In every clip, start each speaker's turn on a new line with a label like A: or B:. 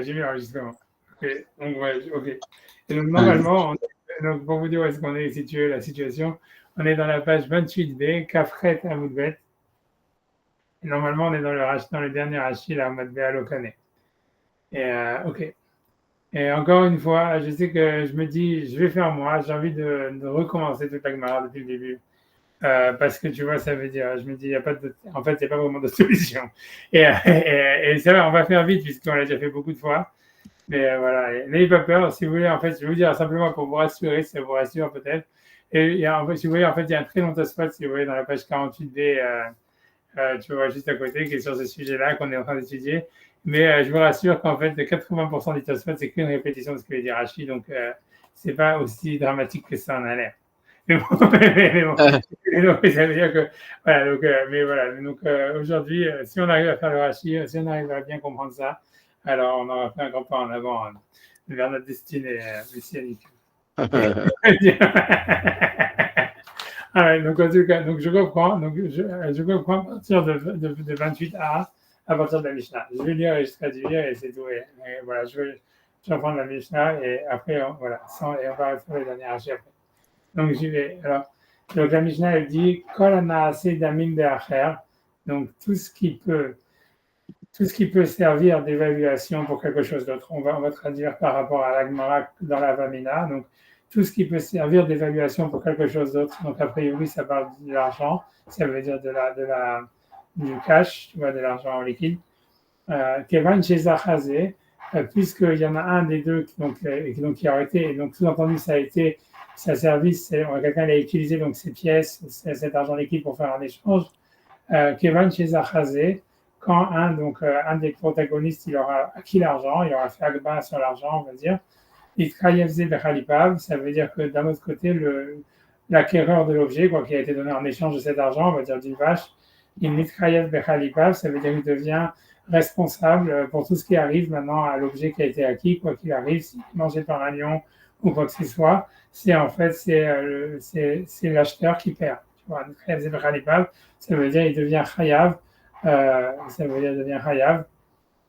A: j'ai mis l'enregistrement. Ok, donc, ouais, ok. Et donc, normalement, donc, pour vous dire où est-ce qu'on est situé, la situation, on est dans la page 28b, Kafret Amoudbet. Et normalement, on est dans le dernier Rashi, là, Amoudbet Alokane. Et, ok. Et encore une fois, je sais que je me dis, je vais faire moi, j'ai envie de recommencer toute la Gemara depuis le début. Parce que tu vois, ça veut dire, je me dis, il y a pas de, en fait, il n'y a pas vraiment de solution. Et c'est vrai, on va faire vite puisqu'on l'a déjà fait beaucoup de fois. Mais voilà, n'ayez pas peur. Si vous voulez, en fait, je vais vous dire simplement pour vous rassurer, si ça vous rassure peut-être. Et il y a, en fait, si vous voyez, en fait, il y a un très long spot, si vous voyez, dans la page 48D, tu vois, juste à côté, qui est sur ce sujet-là qu'on est en train d'étudier. Mais je vous rassure qu'en fait, 80% du spot, c'est qu'une répétition de ce que veut dire Rachid. Donc, c'est pas aussi dramatique que ça en a l'air. Mais bon, mais bon. Et donc, ça veut dire que, voilà, donc, mais voilà, donc aujourd'hui, si on arrive à faire le Rachid, si on arrive à bien comprendre ça, alors on aura fait un grand pas en avant vers notre destinée messianique. Ah ouais, donc en tout cas, donc je comprends, je comprends à partir de 28a, à partir de la Mishnah. Je vais lire et je traduire et c'est tout. Et voilà, je vais reprendre la Mishnah et après, voilà, et on va faire les derniers hachis après. Donc j'y vais. Alors, donc la Mishnah, elle dit, Kol hanaaseh damin be'acher, donc tout ce qui peut servir d'évaluation pour quelque chose d'autre. On va traduire par rapport à la Gemara dans la Vamina. Donc, tout ce qui peut servir d'évaluation pour quelque chose d'autre. Donc, a priori, ça parle de l'argent. Ça veut dire du cash, tu vois, de l'argent en liquide. Kevan chez Zachazé, puisqu'il y en a un des deux qui a arrêté, et donc sous-entendu, ça a été sa service, quelqu'un l'a utilisé, donc ses pièces, cet argent liquide pour faire un échange. Kevan chez Zachazé, quand un des protagonistes, il aura acquis l'argent, il aura fait Agba sur l'argent, on va dire, Itkayevze Bechalipav, ça veut dire que d'un autre côté, l'acquéreur de l'objet, qui a été donné en échange de cet argent, on va dire d'une vache, il Itkayev Bechalipav, ça veut dire qu'il devient responsable pour tout ce qui arrive maintenant à l'objet qui a été acquis, quoi qu'il arrive, s'il est mangé par un lion ou quoi que ce soit, c'est en fait c'est l'acheteur qui perd. Tu vois, Itkayev Bechalipav, ça veut dire il devient Chayav, ça veut dire il devient Chayav.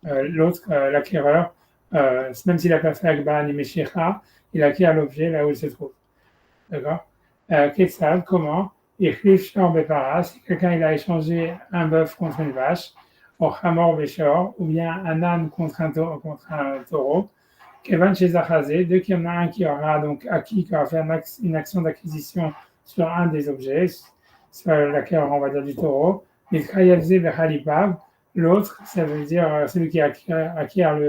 A: L'autre, l'acquéreur, même s'il n'a pas fait Agba ni Meshicha, il acquiert l'objet là où il se trouve. D'accord. Quetzal, comment? Si quelqu'un il a échangé un bœuf contre une vache, ou Hamor Beshor, ou bien un âne contre un taureau, Kevan chez Zachazé, dès qu'il y en a un qui aura donc acquis, qui aura fait une action d'acquisition sur un des objets, soit l'acquéreur, on va dire, du taureau, l'autre, ça veut dire celui qui acquiert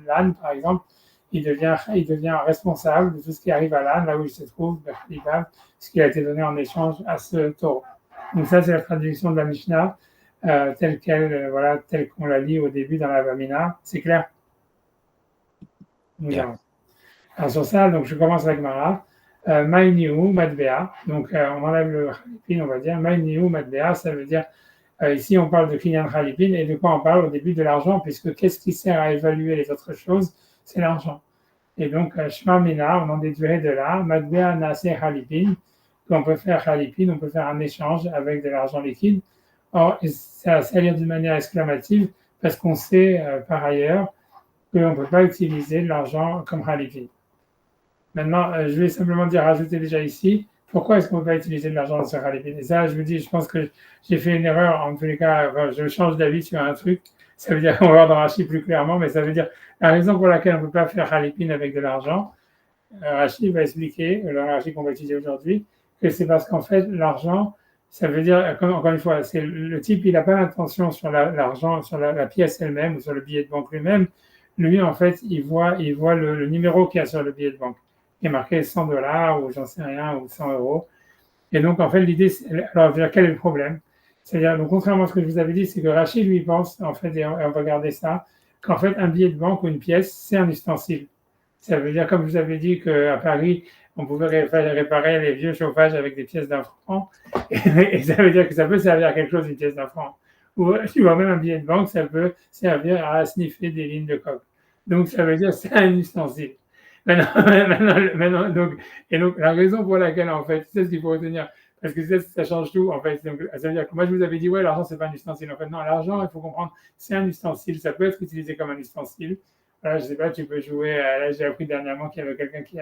A: l'âne, par exemple, il devient responsable de tout ce qui arrive à l'âne, là où il se trouve, ce qui a été donné en échange à ce taureau. Donc ça, c'est la traduction de la Mishnah, telle qu'on la lit au début dans la Vamina. C'est clair?
B: Yeah.
A: Alors sur ça, donc je commence avec Mara. Maïniou, Madbea. Donc on enlève le Khalipin, on va dire. Maïniou, Madbea, ça veut dire, ici on parle de Kinyan Khalipin, et de quoi on parle au début? De l'argent, puisque qu'est-ce qui sert à évaluer les autres choses? C'est l'argent. Et donc, Shma Mina, on en déduirait de là, Madbea Nase Khalipin, qu'on peut faire Khalipin, on peut faire un échange avec de l'argent liquide. Or, ça s'allie d'une manière exclamative, parce qu'on sait par ailleurs qu'on ne peut pas utiliser de l'argent comme Khalipin. Maintenant, je vais simplement rajouter déjà ici, pourquoi est-ce qu'on ne peut pas utiliser de l'argent sur Khalipin? Et ça, je vous dis, je pense que j'ai fait une erreur, en tous les cas, je change d'avis sur un truc, ça veut dire qu'on va voir dans Rachid plus clairement, mais ça veut dire la raison pour laquelle on ne peut pas faire Khalipin avec de l'argent. Rachid va expliquer, le Rachid qu'on va utiliser aujourd'hui, que c'est parce qu'en fait, l'argent, ça veut dire, encore une fois, c'est le type, il n'a pas l'intention sur l'argent, sur la pièce elle-même ou sur le billet de banque lui-même. Lui, en fait, il voit le numéro qu'il y a sur le billet de banque, qui est marqué 100 dollars ou j'en sais rien, ou 100 euros. Et donc, en fait, l'idée, alors, quel est le problème? C'est-à-dire, donc, contrairement à ce que je vous avais dit, c'est que Rachid, lui, pense, en fait, et on va garder ça, qu'en fait, un billet de banque ou une pièce, c'est un ustensile. Ça veut dire, comme je vous avais dit, qu'à Paris, on pouvait réparer les vieux chauffages avec des pièces d'un franc. Et ça veut dire que ça peut servir à quelque chose, une pièce d'un franc. Ou tu vois, même un billet de banque, ça peut servir à sniffer des lignes de coke. Donc, ça veut dire que c'est un ustensile. Maintenant, donc, la raison pour laquelle, en fait, c'est ce qu'il faut retenir, parce que ça change tout, en fait. Donc, ça veut dire que moi, je vous avais dit, ouais, l'argent, c'est pas un ustensile. En fait, non, l'argent, il faut comprendre, c'est un ustensile. Ça peut être utilisé comme un ustensile. voilà, je sais pas, tu peux jouer. Là, j'ai appris dernièrement qu'il y avait quelqu'un qui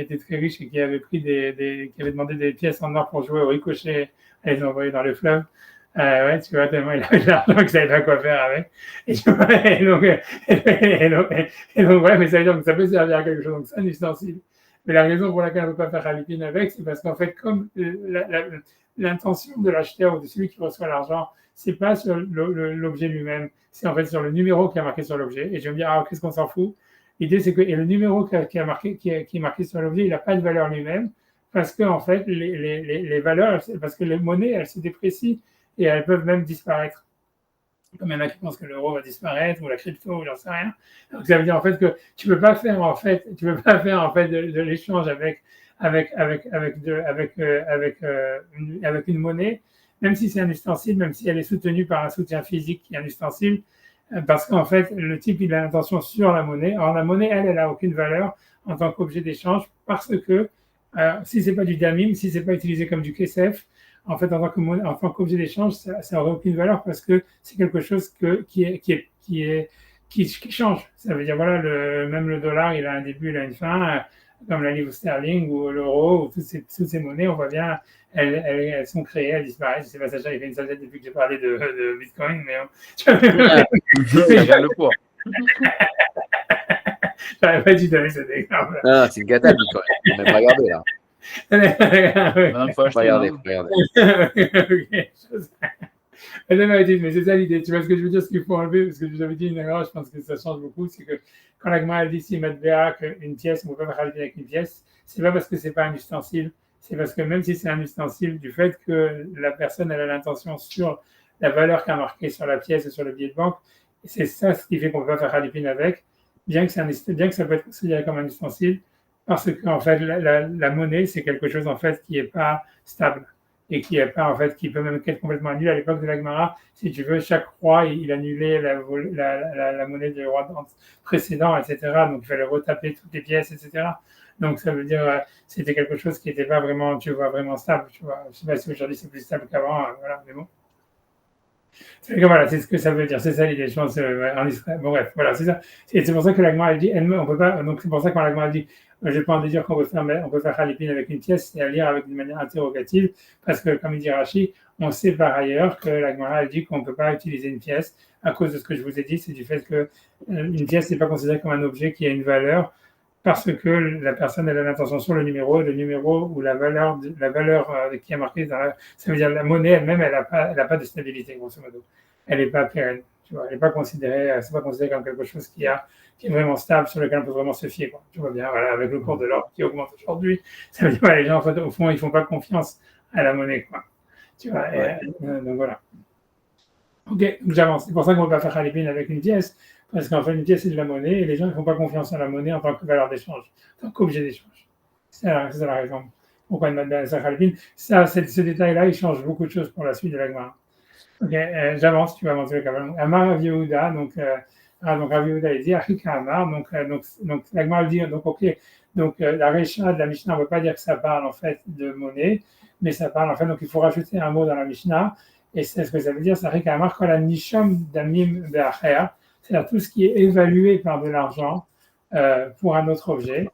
A: était très riche et qui avait qui avait demandé des pièces en or pour jouer au ricochet, à les envoyer dans le fleuve. Ouais, tu vois, tellement il avait de l'argent que savait pas quoi faire avec. Et, tu vois, et donc, ouais, mais ça veut dire que ça peut servir à quelque chose. Donc, c'est un ustensile. Mais la raison pour laquelle on ne peut pas faire Harlipine avec, c'est parce qu'en fait, comme l'intention de l'acheteur ou de celui qui reçoit l'argent, c'est pas sur l'objet lui-même, c'est en fait sur le numéro qui est marqué sur l'objet. Et je vais me dire, ah, qu'est-ce qu'on s'en fout? L'idée, c'est que et le numéro qui est marqué sur l'objet, il n'a pas de valeur lui-même, parce que en fait, les valeurs, parce que les monnaies, elles se déprécient et elles peuvent même disparaître. Comme il y en a qui pensent que l'euro va disparaître ou la crypto, ou j'en sais rien. Donc ça veut dire en fait que tu peux pas faire de l'échange avec une monnaie, même si c'est un ustensile, même si elle est soutenue par un soutien physique qui est un ustensile, parce qu'en fait le type il a l'intention sur la monnaie. Or la monnaie elle a aucune valeur en tant qu'objet d'échange parce que si c'est pas du damim, si c'est pas utilisé comme du kesef, en fait, en tant qu'objet d'échange, ça n'aurait aucune valeur parce que c'est quelque chose qui change. Ça veut dire, voilà, même le dollar, il a un début, il a une fin, comme la livre sterling ou l'euro ou toutes ces monnaies, on voit bien, elles sont créées, elles disparaissent. Je sais pas, Sacha, il fait une sale tête depuis que j'ai parlé de Bitcoin, mais
B: Ça vient le cours.
A: j'aurais pas dû donner cet exemple.
B: Non, c'est une cata, Bitcoin. On n'a pas regardé, là.
C: Maintenant, faut acheter,
B: Regardez,
C: hein.
A: Ok. Mais c'est ça l'idée. Tu vois ce que je veux dire, ce qu'il faut enlever, parce que je vous avais dit une erreur, je pense que ça change beaucoup, c'est que quand la Gemara dit si Matbea qu'une pièce, on ne peut pas faire avec une pièce, c'est pas parce que c'est pas un ustensile, c'est parce que même si c'est un ustensile, du fait que la personne elle a l'intention sur la valeur qu'a marquée sur la pièce et sur le billet de banque, c'est ça ce qui fait qu'on ne peut pas faire halipine avec, bien que ça peut être considéré comme un ustensile, parce qu'en fait la monnaie c'est quelque chose en fait qui n'est pas stable et qui est pas en fait qui peut même être complètement annulé. À l'époque de la Gemara, si tu veux, chaque roi il annulait la monnaie du roi précédent, etc. Donc il fallait retaper toutes les pièces, etc. Donc ça veut dire c'était quelque chose qui n'était pas vraiment, tu vois, vraiment stable. Tu vois, je sais pas si aujourd'hui c'est plus stable qu'avant, voilà, mais bon. C'est voilà, c'est ce que ça veut dire, c'est ça l'idée, je pense, en Israël. Bon, bref, voilà, c'est ça. Et c'est pour ça que la Gemara, elle dit, on peut pas, donc c'est pour ça que quand la Gemara dit, je peux en dire qu'on peut faire Khalipin avec une pièce, c'est à lire avec une manière interrogative, parce que, comme il dit Rashi, on sait par ailleurs que la Gemara, elle dit qu'on ne peut pas utiliser une pièce à cause de ce que je vous ai dit, c'est du fait que une pièce n'est pas considérée comme un objet qui a une valeur, parce que la personne elle a l'intention sur le numéro ou la valeur qui est marquée ça veut dire la monnaie elle-même, elle a pas de stabilité, grosso modo. Elle n'est pas pérenne, tu vois, elle n'est pas considérée, c'est pas considéré comme quelque chose qui est vraiment stable, sur lequel on peut vraiment se fier, quoi. Tu vois bien, voilà, avec le cours de l'or qui augmente aujourd'hui, ça veut dire, les gens, en fait, au fond, ils font pas confiance à la monnaie, quoi. Tu vois, donc voilà. Ok, donc j'avance. C'est pour ça qu'on ne va pas faire Harlipine avec une pièce, parce qu'en fait, une pièce, c'est de la monnaie, et les gens ne font pas confiance à la monnaie en tant que valeur d'échange, en tant qu'objet d'échange. C'est la raison. Pourquoi une madame Harlipine? Ce détail-là, il change beaucoup de choses pour la suite de la Gemara. Ok, j'avance, tu vas avancer quand même. Amar Rav Yehuda, donc Rav Yehuda, il dit Achika Amar, donc la Gemara dit, donc ok, donc la Recha de la Mishnah, on ne veut pas dire que ça parle en fait de monnaie, mais ça parle en fait, donc il faut rajouter un mot dans la Mishnah, et c'est ce que ça veut dire, c'est Achika Amar, quand la Nisham Damim Be'acher, c'est-à-dire tout ce qui est évalué par de l'argent pour un autre objet,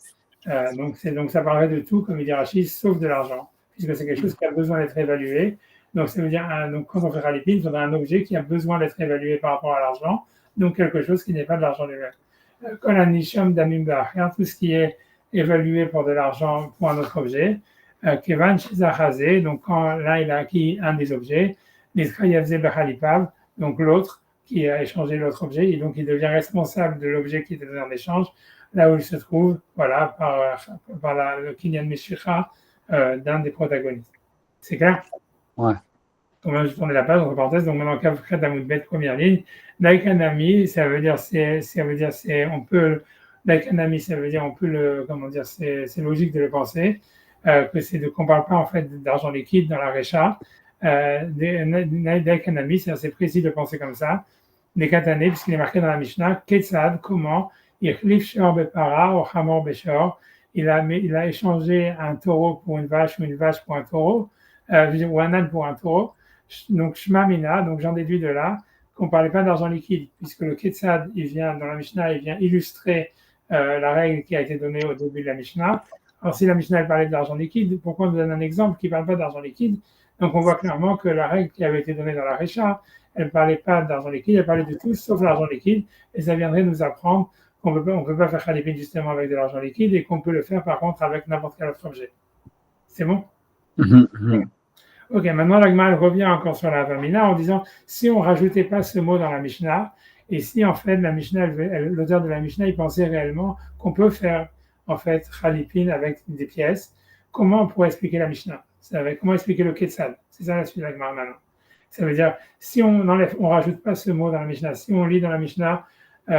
A: donc ça parlerait de tout, comme il dit Rachid, sauf de l'argent, puisque c'est quelque chose qui a besoin d'être évalué. Donc, ça veut dire, donc, quand on fait Harlipine, il faudra un objet qui a besoin d'être évalué par rapport à l'argent, donc quelque chose qui n'est pas de l'argent lui-même. Quand la nisham damim ba'achar, tout ce qui est évalué pour de l'argent pour un autre objet, kevan shizachazé, donc quand là il a acquis un des objets, nizkayavze b'chalipav, donc l'autre qui a échangé l'autre objet, et donc il devient responsable de l'objet qui était donné en échange, là où il se trouve, voilà, par le kinyan meshicha d'un des protagonistes. C'est clair?
B: Ouais.
A: Donc là, je tourne la page, entre parenthèses, donc maintenant, Kafkat Amoudbet, première ligne. Laikanami, ça veut dire, on peut, Laikanami, ça veut dire, on peut comment dire, c'est logique de le penser, qu'on ne parle pas, en fait, d'argent liquide dans la Recha. Laikanami, c'est assez précis de penser comme ça. Nekatane, puisqu'il est marqué dans la Mishnah, Ketzad, comment, Yechlif Shor Bepara, ou Hamor Beshor, il a échangé un taureau pour une vache ou une vache pour un taureau, ou un âne pour un taureau. Donc, Shma Mina, donc j'en déduis de là qu'on ne parlait pas d'argent liquide, puisque le Ketzad, il vient dans la Mishnah, il vient illustrer la règle qui a été donnée au début de la Mishnah. Alors, si la Mishnah elle parlait d'argent liquide, pourquoi on nous donne un exemple qui ne parle pas d'argent liquide? Donc, on voit clairement que la règle qui avait été donnée dans la Récha, elle ne parlait pas d'argent liquide, elle parlait de tout sauf l'argent liquide, et ça viendrait nous apprendre qu'on ne peut pas faire Khalipin justement avec de l'argent liquide et qu'on peut le faire par contre avec n'importe quel autre objet. C'est bon? Ok, maintenant la Gemara revient encore sur la Avamina en disant si on ne rajoutait pas ce mot dans la Mishnah, et si en fait la Mishnah, l'auteur de la Mishnah, il pensait réellement qu'on peut faire en fait Khalipin avec des pièces, comment on pourrait expliquer la Mishnah? Comment expliquer le Ketzad? C'est ça la suite de la Gemara maintenant. Ça veut dire, si on rajoute pas ce mot dans la Mishnah, si on lit dans la Mishnah tout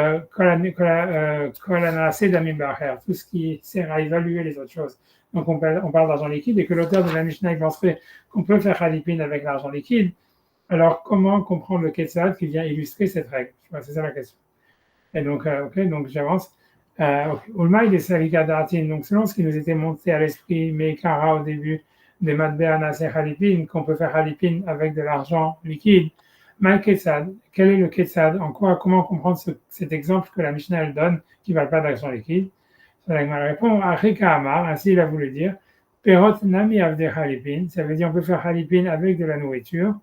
A: ce qui sert à évaluer les autres choses. Donc on parle d'argent liquide et que l'auteur de la Mishnah il penserait qu'on peut faire Khalipin avec l'argent liquide, alors comment comprendre le Ketzad qui vient illustrer cette règle? C'est ça la question. Et donc, donc j'avance. Ulmaï des Savikadartin, donc selon ce qui nous était monté à l'esprit, Meikara au début, des Matbea Naseh Khalipin, qu'on peut faire Khalipin avec de l'argent liquide. Mal Ketzad, quel est le Ketzad? Comment comprendre cet exemple que la Mishnah elle donne, qui ne parle pas d'argent liquide? La Gemara répond, Achika Amar, ainsi il a voulu dire, Perot Nami Avde Khalipin, ça veut dire on peut faire Khalipin avec de la nourriture.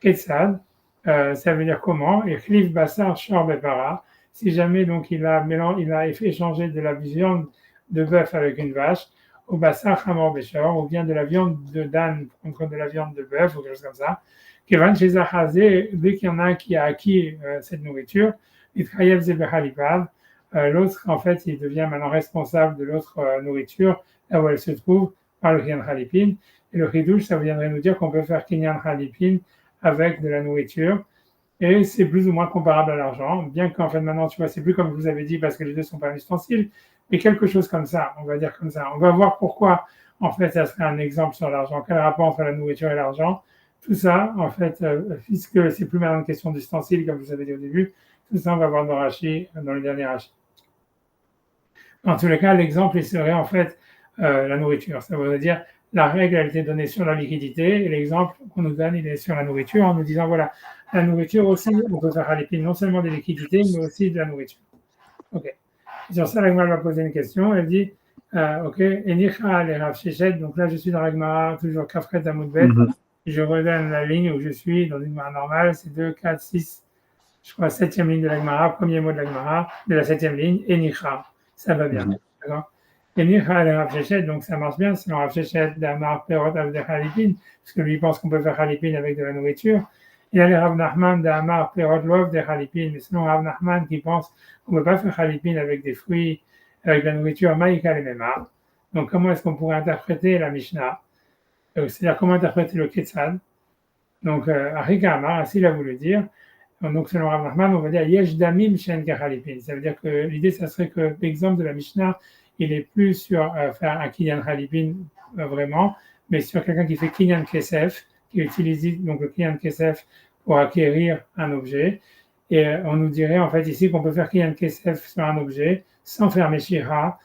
A: Ketzad, ça veut dire comment? Et Khlif Basar Shor Bepara, si jamais donc il a échangé de la viande de bœuf avec une vache, au Basar Hamor Beshor, ou bien de la viande de d'âne contre de la viande de bœuf, ou quelque chose comme ça. Kevan chez Zachazé, dès qu'il y en a un qui a acquis cette nourriture, Itchayev Zebechalipav, l'autre, en fait, il devient maintenant responsable de l'autre nourriture, là où elle se trouve, par le Kinyan Khalipin. Et le Chidouche, ça viendrait nous dire qu'on peut faire Kinyan Khalipin avec de la nourriture. Et c'est plus ou moins comparable à l'argent, bien qu'en fait maintenant, tu vois, c'est plus comme je vous avais dit, parce que les deux sont pas un ustensile, mais quelque chose comme ça, on va dire comme ça. On va voir pourquoi, en fait, ça serait un exemple sur l'argent. Quel rapport entre la nourriture et l'argent? Tout ça, en fait, puisque c'est plus maintenant une question d'ustensile, comme je vous avais dit au début, tout ça, on va voir dans Rashi, dans le dernier Rashi. Dans tous les cas, l'exemple, il serait en fait la nourriture. Ça veut dire, la règle, elle était donnée sur la liquidité, et l'exemple qu'on nous donne, il est sur la nourriture, en nous disant, voilà, la nourriture aussi, on peut faire à l'épine non seulement des liquidités, mais aussi de la nourriture. Ok. Sur ça, la Gemara va poser une question, elle dit, ok, Enicha les Rav Shechet, donc là, je suis dans la Gemara, toujours Kafret Amoudbet, je redonne la ligne où je suis, dans une Gemara normale, c'est 2, 4, 6, je crois, 7e ligne de la Gemara, premier mot de la Gemara, de la 7e ligne, Enicha. Ça va bien, d'accord? Enicha le Rav Shechet, donc ça marche bien, selon Rav Shechet d'Amar Perot Avde Khalipin, parce que lui pense qu'on peut faire Khalipin avec de la nourriture. Il y a les Rav Nachman d'Amar Perot Lov de Khalipin, mais selon Rav Nachman qui pense qu'on ne peut pas faire Khalipin avec des fruits, avec de la nourriture, Maïka le Memar. Donc comment est-ce qu'on pourrait interpréter la Mishnah? C'est-à-dire comment interpréter le Ketzad? Donc, Arika Amar, ainsi il a voulu dire. Donc, selon Rav Nachman, on va dire Yesh Damim Shen Khalipin. Ça veut dire que l'idée, ça serait que l'exemple de la Mishnah, il est plus sur faire un Kinyan Khalipin vraiment, mais sur quelqu'un qui fait Kinyan Kesef, qui utilise donc le Kinyan Kesef pour acquérir un objet. Et on nous dirait en fait ici qu'on peut faire Kinyan Kesef sur un objet sans faire Meshira,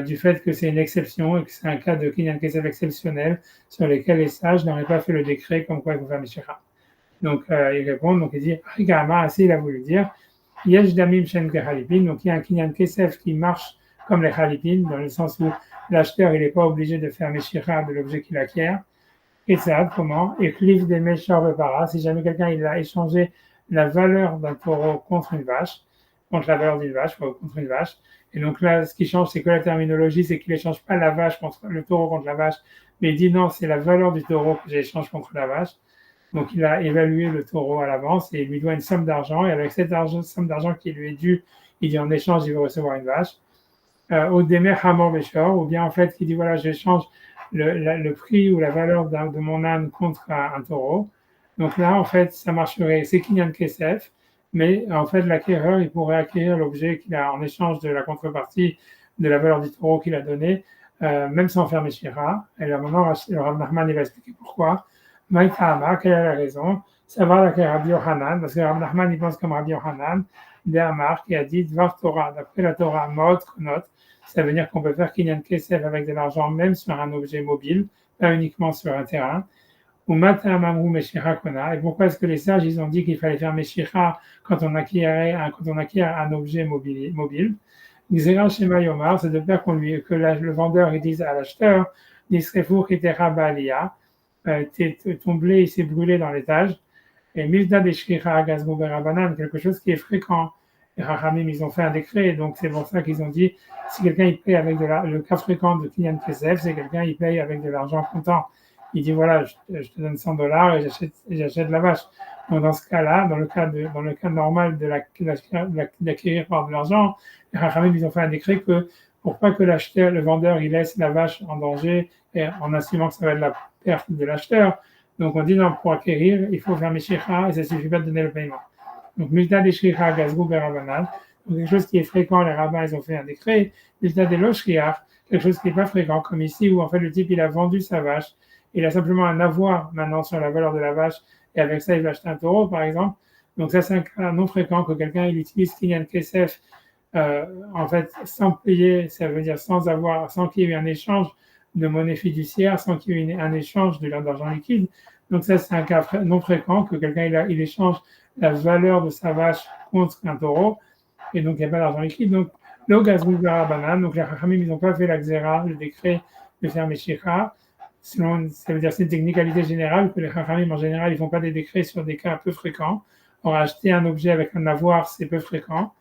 A: du fait que c'est une exception et que c'est un cas de Kinyan Kesef exceptionnel sur lesquels les sages n'auraient pas fait le décret comme quoi il faut faire Meshira. Donc, il répond, donc il dit, Rigama, ainsi il a voulu dire, Yesh Damim Shen Khalipin, donc il y a un Kinyan Kesef qui marche comme les Khalipin, dans le sens où l'acheteur, il n'est pas obligé de faire Meshira de l'objet qu'il acquiert. Et ça, comment? Et Cliff des Meshar Bepara, si jamais quelqu'un il a échangé la valeur d'un taureau contre une vache, contre la valeur d'une vache, contre une vache. Et donc là, ce qui change, c'est que la terminologie, c'est qu'il n'échange pas la vache contre le taureau contre la vache, mais il dit non, c'est la valeur du taureau que j'échange contre la vache. Donc il a évalué le taureau à l'avance et il lui doit une somme d'argent. Et avec cette somme d'argent qui lui est due, il dit en échange, il veut recevoir une vache. Au Demer Hamor Beshor, ou bien en fait, il dit voilà, j'échange le prix ou la valeur de mon âne contre un taureau. Donc là, en fait, ça marcherait, c'est Kinyan Kesef, mais en fait, l'acquéreur, il pourrait acquérir l'objet qu'il a en échange de la contrepartie de la valeur du taureau qu'il a donné, même sans faire Meshira. Et là, maintenant, le Rav Nachman, il va expliquer pourquoi. Maïtama, quelle est la raison? Ça va avec Rabbi Yochanan, parce que Rav Nachman, il pense comme Rabbi Yochanan, d'Amar, qui a dit Dvar Torah, d'après la Torah, Mot, Kronot, ça veut dire qu'on peut faire Kinyan Kesef avec de l'argent, même sur un objet mobile, pas uniquement sur un terrain. ou Mata Mamru Meshicha Kona. Et pourquoi est-ce que les sages, ils ont dit qu'il fallait faire Meshicha quand on acquiert un objet mobile? Xera Shema Yomar, c'est de peur que le vendeur il dise à l'acheteur, Nisrefour Kitera Balia, ton blé il s'est brûlé dans l'étage. Et Milda de Shkira Gazmo Berabanan, quelque chose qui est fréquent. Les Rachamim, ils ont fait un décret, donc c'est pour ça qu'ils ont dit si quelqu'un il paye avec le cas fréquent de Kinyan Kesef, c'est quelqu'un il paye avec de l'argent comptant. Il dit voilà, je te donne $100 et j'achète la vache. Donc dans ce cas-là, dans le cas normal de l'acquérir par de l'argent, les Rachamim, ils ont fait un décret que pour pas que l'acheteur, le vendeur, il laisse la vache en danger et en assumant que ça va être la perte de l'acheteur. Donc on dit non, pour acquérir, il faut faire Meshicha et ça ne suffit pas de donner le paiement. Donc Milta de Shricha Gazrou Berabanan, donc quelque chose qui est fréquent, les rabbins ils ont fait un décret. Milta de Loshriach, quelque chose qui n'est pas fréquent, comme ici où en fait le type il a vendu sa vache, il a simplement un avoir maintenant sur la valeur de la vache et avec ça il va acheter un taureau par exemple. Donc ça c'est un cas non fréquent que quelqu'un il utilise Kinyan Kesef en fait sans payer, ça veut dire sans qu'il y ait eu un échange de monnaie fiduciaire, sans qu'il y ait eu un échange d'argent liquide. Donc ça c'est un cas non fréquent que quelqu'un il échange la valeur de sa vache contre un taureau, et donc il n'y a pas d'argent liquide. Donc, le gazrou berabanan, donc les Chachamim, ils n'ont pas fait la xéra, le décret de faire Meshicha. Sinon, ça veut dire c'est une technicalité générale que les Chachamim, en général, ils ne font pas des décrets sur des cas peu fréquents. Or, acheter un objet avec un avoir, c'est peu fréquent.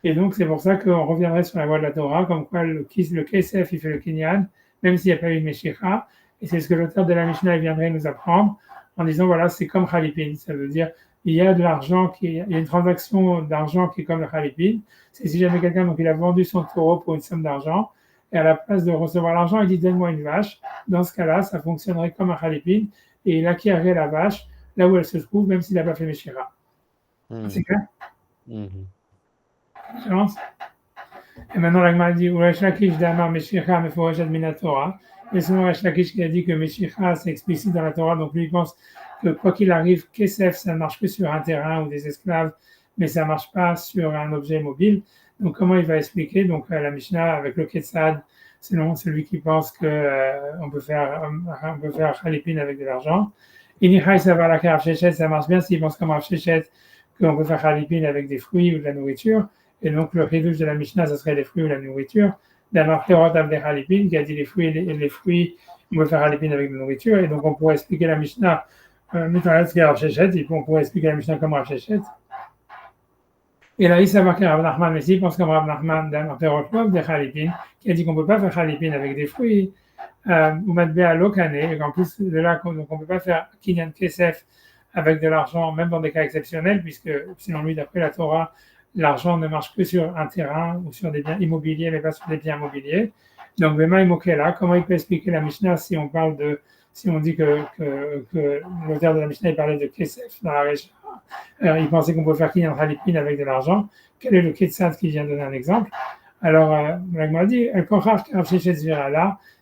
A: Et donc, c'est pour ça qu'on reviendrait sur la voie de la Torah, comme quoi le KSF, il fait le Kinyan, même s'il n'y a pas eu de Meshicha. Et c'est ce que l'auteur de la Mishnah viendrait nous apprendre en disant, voilà, c'est comme Khalipin. Ça veut dire, il y a de l'argent, il y a une transaction d'argent qui est comme le Khalipin. C'est si jamais quelqu'un, donc il a vendu son taureau pour une somme d'argent, et à la place de recevoir l'argent, il dit, donne-moi une vache. Dans ce cas-là, ça fonctionnerait comme un Khalipin, et il acquérait la vache là où elle se trouve, même s'il n'a pas fait Meshicha. C'est clair? Et maintenant, la Gemara dit, Ulash Lakish d'Amar Meshicha Meforashat Mina Torah. Et selon Ulash Lakish qui a dit que Meshicha, c'est explicite dans la Torah, donc lui, il pense que quoi qu'il arrive, Kesef, ça ne marche que sur un terrain ou des esclaves, mais ça ne marche pas sur un objet mobile. Donc, comment il va expliquer? Donc, la Mishnah, avec le Ketsad, selon celui qui pense qu'on peut faire Khalipin avec de l'argent. Inichai Savar Rav Shechet, ça marche bien s'il pense comme Rav Shechet qu'on peut faire Khalipin avec des fruits ou de la nourriture. Et donc, le chidouche de la Mishnah, ce serait les fruits ou la nourriture. D'Amar Perot Avdei Khalipin, qui a dit les fruits, on peut faire Khalipin avec de la nourriture. Et donc, on pourrait expliquer la Mishnah, on pourrait expliquer la Mishnah comme Rav Shechet. Et là, il s'est marqué Rav Nachman, mais s'il pense comme Rav Nachman, d'Amar Perot Avdei Khalipin, qui a dit qu'on ne peut pas faire Khalipin avec des fruits, ou Matbea Lokane, et qu'en plus de là, on ne peut pas faire Kinyan Kesef avec de l'argent, même dans des cas exceptionnels, puisque selon lui, d'après la Torah, l'argent ne marche que sur un terrain ou sur des biens immobiliers, mais pas sur des biens immobiliers. Donc, Bema Imokela, comment il peut expliquer la Mishnah si on dit que l'auteur de la Mishnah il parlait de Kesef dans la région, il pensait qu'on peut faire Kinyan Khalipin avec de l'argent. Quel est le Ketsad qui vient de donner un exemple? Alors, Ragma dit,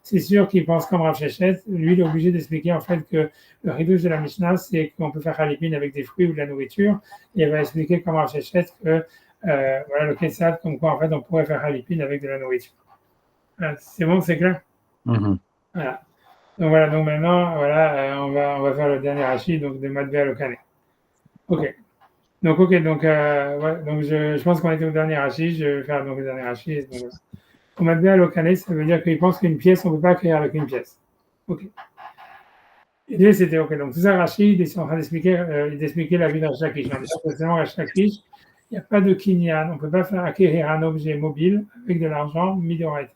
A: c'est sûr qu'il pense comme Rav Shechet. Lui, il est obligé d'expliquer en fait que le ridouche de la Mishnah, c'est qu'on peut faire Khalipin avec des fruits ou de la nourriture. Et il va expliquer comme Rav Shechet que voilà le Ketsad, comme quoi en fait on pourrait faire Khalipin avec de la nourriture. C'est bon, c'est clair? Voilà. Donc voilà, donc maintenant, voilà, on va faire le dernier Rashi, donc de Matbea Lokane. Ok. Donc ok, donc je pense qu'on était au dernier Rashi, je vais faire donc le dernier Rashi. Pour Matbea Lokane, ça veut dire qu'il pense qu'une pièce, on ne peut pas créer avec une pièce. Ok. L'idée c'était ok, donc tout ça Rashi, il est en train d'expliquer la vie de Resh Lakish. Spécialement Resh Lakish, il n'y a pas de kinyan, on ne peut pas faire acquérir un objet mobile avec de l'argent midoraita.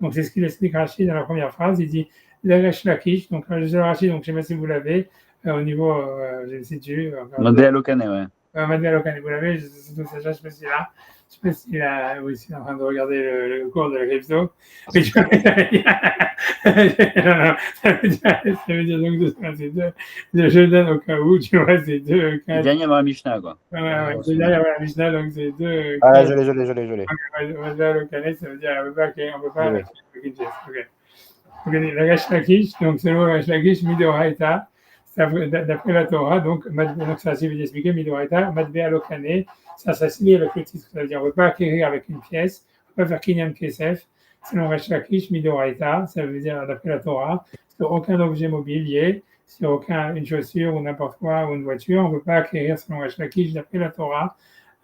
A: Donc c'est ce qu'il explique Rashi dans la première phrase, il dit le Resh Lakish, donc le Rashi, donc je ne sais pas si vous l'avez, au niveau, je le situe.
C: Matbea Lokane, ouais.
A: Matbea Lokane, vous l'avez, je sais pas s'il a, oui, il est en train de regarder le cours de la crypto. Non, ça veut dire donc c'est deux, je donne au cas où, tu vois, c'est deux.
C: Il gagne avant la Mishnah, quoi.
A: Ouais, c'est derrière la Mishnah, donc c'est deux.
B: Ah, je l'ai.
A: Matbea Lokane, ça veut dire on peut pas avec une pièce. Ok. Le Resh Lakish, donc selon le Resh Lakish, Midoraita, d'après la Torah, donc ça a suivi d'expliquer Midoraita, Matbea Lokane, ça s'assimile avec le titre, ça veut dire on ne peut pas acquérir avec une pièce, on ne peut pas faire Kinyan Kesef, selon Resh Lakish, Midoraita, ça veut dire d'après la Torah, parce qu'aucun objet mobilier sur une chaussure ou n'importe quoi, ou une voiture. On ne peut pas acquérir, selon Resh Lakish, d'après la Torah,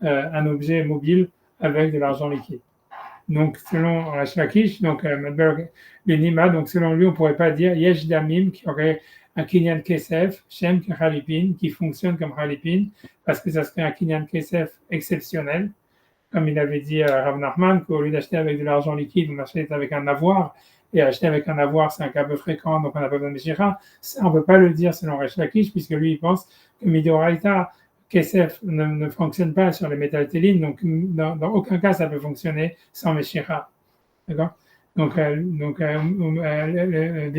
A: un objet mobile avec de l'argent liquide. Donc, selon Resh Lakish, donc les Nima, donc selon lui, on ne pourrait pas dire Yesh Damim, qui aurait un Kinyan Kesef, Shem Khalipin, qui fonctionne comme Khalipin, parce que ça serait un Kinyan Kesef exceptionnel, comme il avait dit Rav Nachman, qu'au lieu d'acheter avec de l'argent liquide, on achète avec un avoir, et acheter avec un avoir, c'est un cas peu fréquent, donc on n'a pas besoin de Meshira. Ça, on ne peut pas le dire selon Resh Lakish, puisque lui, il pense que Midoraita, Kesef ne fonctionne pas sur les métaltélines, donc dans aucun cas ça peut fonctionner sans Meshira. D'accord? Donc, des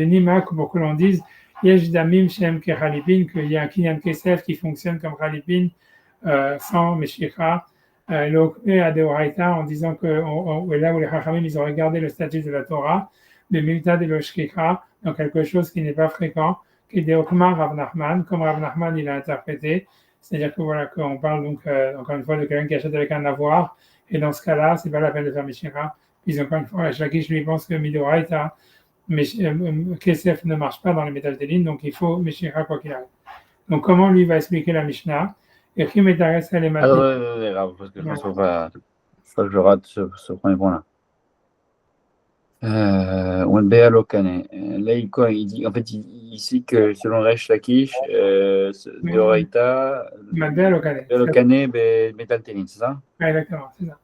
A: Nimak, pour que l'on dise, Yesh Damim Shem Khalipin, qu'il y a un Kinyan Kesef qui fonctionne comme Khalipin sans Meshira. L'Okme à Deoraita, en disant que là où les Chachamim, ils ont regardé le statut de la Torah, de Milta de l'Oshkika, donc quelque chose qui n'est pas fréquent, qui est Deokma Rav Nachman, comme Rav Nachman il a interprété. C'est-à-dire que voilà, qu'on parle donc encore une fois de quelqu'un qui achète avec un avoir, et dans ce cas-là, c'est pas la peine de faire Meshira. Puis encore une fois, Lakish lui pense que Midoraita, Kesef ne marche pas dans les métaltélines, donc il faut Meshira quoi qu'il arrive. Donc comment lui va expliquer la Mishnah? Et qui m'intéresse à les
C: parce que je pense que je rate ce premier point-là. Là, il dit, en fait, il dit que selon Resh Lakish, Deoraita, Lokane, Metaltelin, c'est ça?
A: Oui, exactement, c'est ça.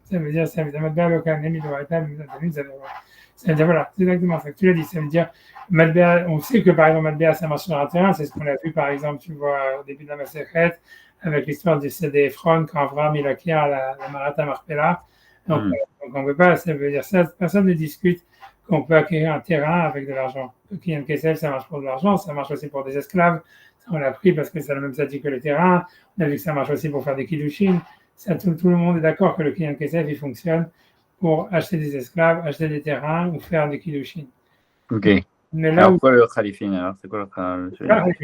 A: Ça veut dire Madbea Lokane, Midoraita, Metaltelin, ça veut dire, voilà, c'est exactement ça que tu l'as dit. Ça veut dire, Madbea, on sait que par exemple, Madbea, ça marche sur un terrain, c'est ce qu'on a vu par exemple, tu vois, au début de la Masechet, avec l'histoire du CD Ephron, quand Avraham il acquiert la Marata Marpella. Donc, on ne peut pas, ça veut dire ça, personne ne discute qu'on peut acquérir un terrain avec de l'argent. Le Kinyan Kesef, ça marche pour de l'argent, ça marche aussi pour des esclaves. Ça, on l'a pris parce que c'est le même statut que le terrain. On a vu que ça marche aussi pour faire des kiddushin. Ça, tout le monde est d'accord que le Kinyan Kesef, il fonctionne pour acheter des esclaves, acheter des terrains ou faire des kiddushin.
C: Ok.
A: Mais là
C: alors,
A: où
C: quoi le Khalifin alors? C'est quoi le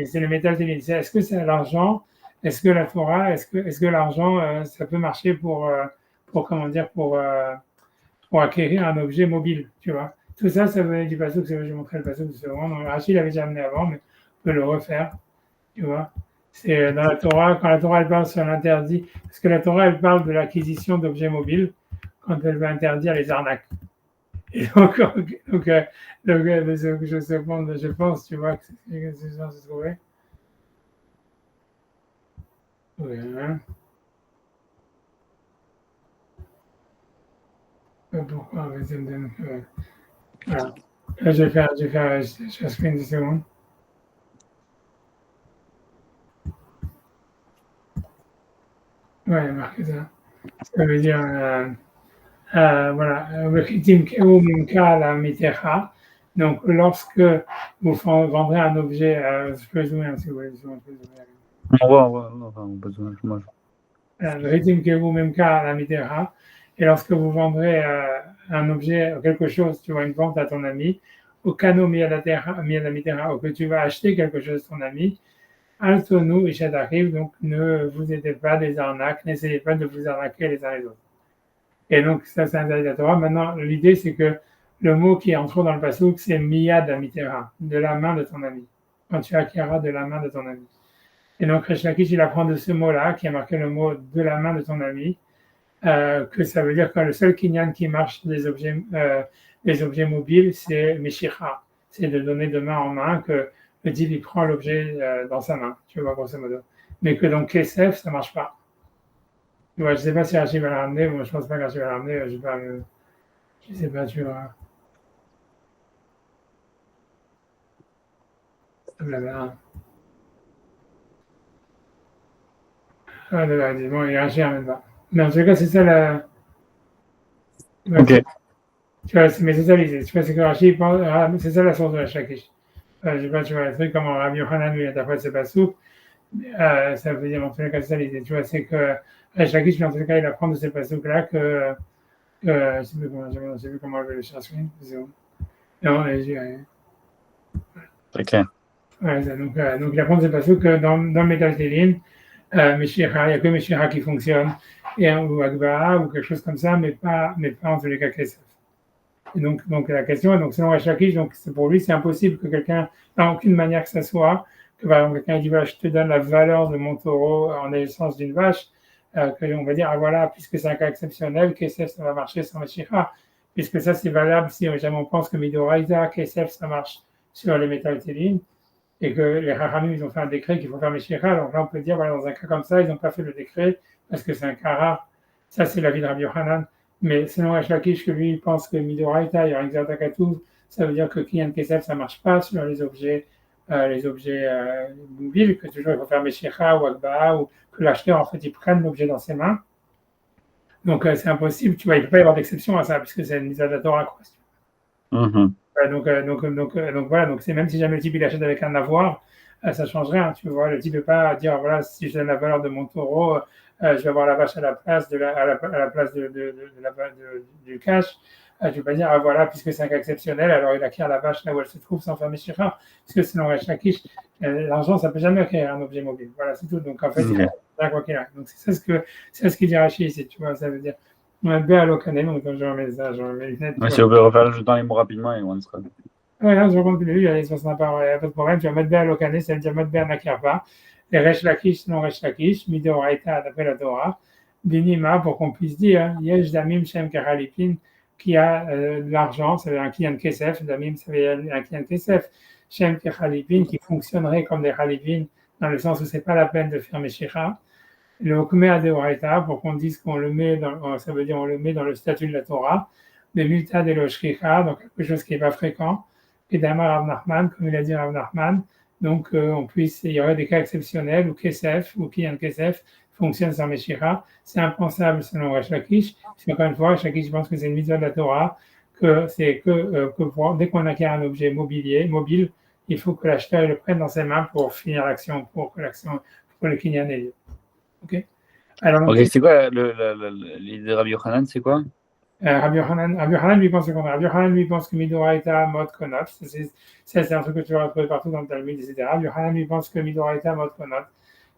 A: c'est le métal téline. Est-ce que c'est l'argent? Est-ce que la Torah, est-ce que l'argent, ça peut marcher pour comment dire, pour acquérir un objet mobile, tu vois? Tout ça, ça venait du passouk, je vais montrer le passouk de ce moment. Rachid l'avait déjà amené avant, mais on peut le refaire, tu vois? C'est dans la Torah, quand la Torah elle parle sur l'interdit, parce que la Torah elle parle de l'acquisition d'objets mobiles quand elle veut interdire les arnaques. Et donc je pense, tu vois, que c'est ça se trouver. Oui, hein. Pourquoi voilà. Là, je vais faire screen 10 secondes. Ouais, il y a marqué ça. Ça veut dire, voilà, donc lorsque vous vendrez un objet, je peux zoomer un petit peu.
C: On peut zoomer.
A: Et lorsque vous vendrez un objet, quelque chose, tu vois, une vente à ton ami, ou que tu vas acheter quelque chose à ton ami, Altonu et arrive, donc ne vous aidez pas des arnaques, n'essayez pas de vous arnaquer les uns les autres. Et donc, ça, c'est interdit de la Torah. Maintenant, l'idée, c'est que le mot qui entre dans le passouk, c'est miyad amitera, de la main de ton ami. Quand tu acquéras de la main de ton ami. Et donc, Resh Lakish, il apprend de ce mot-là, qui a marqué le mot de la main de ton ami, que ça veut dire que le seul kinyan qui marche des objets mobiles, c'est Meshira. C'est de donner de main en main, que le type, il prend l'objet dans sa main, tu vois, grosso modo. Mais que donc, Kesef, ça marche pas. Ouais, je ne sais pas si Rachid va la ramener. Moi, je ne pense pas que Rachid va la ramener. Je ne sais pas, tu vois. Blablabla. Ah, bon, il y a Rachid, ramène pas. Mais en tout cas, c'est ça la.
C: Ok.
A: Tu vois, mais c'est ça l'idée. Tu vois, c'est que Rachid pense. C'est ça la source de la Shakish. Je sais pas, tu vois, le truc, comment Rabbi Yochanan lui interprète c'est pas souple. Ça veut dire, en tout cas, c'est ça l'idée. Tu vois, c'est que Shakish, en tout cas, il apprend de ces passouk-là que. Je ne sais plus comment je vais le chercher. Non,
C: très clair.
A: Ouais, donc il apprend de ces passouk que dans le métal téline, Meshira, il n'y a que Meshira qui fonctionne, ou Agba, ou quelque chose comme ça, mais pas en tous les cas Kesef. Et donc la question est, donc selon Resh Lakish, donc pour lui, c'est impossible que quelqu'un, dans aucune manière que ce soit, que par exemple, quelqu'un dit, voilà, je te donne la valeur de mon taureau en essence d'une vache, que on va dire, ah voilà, puisque c'est un cas exceptionnel, KSF, ça va marcher sans Meshicha, puisque ça, c'est valable si jamais on pense que Midoraita, KSF, ça marche sur les métaltéline, et que les Rahamim, ils ont fait un décret qu'il faut faire Meshicha, donc là, on peut dire, voilà, dans un cas comme ça, ils n'ont pas fait le décret, parce que c'est un cas rare. Ça, c'est l'avis de Rabbi Yochanan. Mais selon Resh Lakish, que lui, il pense que Midoraita, il y aura Exata Katuv, ça veut dire que Kinyan Kesef, ça ne marche pas sur les objets mobiles, que toujours il faut faire Meshicha ou Agba'a, ou que l'acheteur, en fait, il prenne l'objet dans ses mains. Donc, c'est impossible, tu vois, il ne peut pas y avoir d'exception à ça, puisque c'est une mise à la Torah, quoi. Donc voilà, donc c'est même si jamais le type il achète avec un avoir, ça change rien, tu vois. Le type ne peut pas dire voilà, si je donne la valeur de mon taureau, je vais avoir la vache à la place de à la place du cash. Je ne vais pas dire ah voilà, puisque c'est un cas exceptionnel, alors il acquiert la vache là où elle se trouve sans faire Meshira, puisque selon Resh Lakish, l'argent ça peut jamais acquérir un objet mobile. Voilà, c'est tout. Donc en fait, c'est quoi qu'il a. Donc c'est ce qu'il dit Rashi ici, tu vois, ça veut dire. On a bien à l'ocanem, donc je remets ça, je remets les lunettes.
C: Si on veut refaire le dans les mots rapidement, et on sera.
A: Oui, je reprends plus lui, ça n'a pas de problème. Tu vas mettre bien à l'ocanem, ça veut dire mettre bien à Nakirpa. Les Resh Lakish, selon Resh Lakish, Midoraita, d'après la Torah, Binima, pour qu'on puisse dire, Yesh Damim Shem Karalipin, qui a de l'argent, ça veut dire un client Kesef, Damim, ça veut dire un client Kesef, Shem Karalipin, qui fonctionnerait comme des Halipin, dans le sens où c'est pas la peine de faire Meshicha. Le Hokmea de Oraita, pour qu'on dise qu'on le met dans, ça veut dire on le met dans le statut de la Torah, le Multa de l'Oshricha, donc quelque chose qui n'est pas fréquent, et d'Amar Rav Nachman, comme il a dit Rav Nachman, donc il y aurait des cas exceptionnels où Kesef, ou Kiyan Kesef, fonctionne sans Meshira. C'est impensable selon Resh Lakish, parce qu'encore une fois, Resh Lakish pense que c'est une mitzvah de la Torah, que c'est dès qu'on acquiert un objet mobile, il faut que l'acheteur le prenne dans ses mains pour finir l'action, pour le Kinyan ait lieu. Ok. Alors,
C: c'est quoi l'idée de Rabbi Yochanan, c'est quoi?
A: Rabbi Yochanan lui pense le contraire. Rabbi Yochanan lui pense que Midoraita mod konot. C'est un truc que tu vas retrouver partout dans le Talmud, etc. Rabbi Yochanan lui pense que Midoraita mod konot.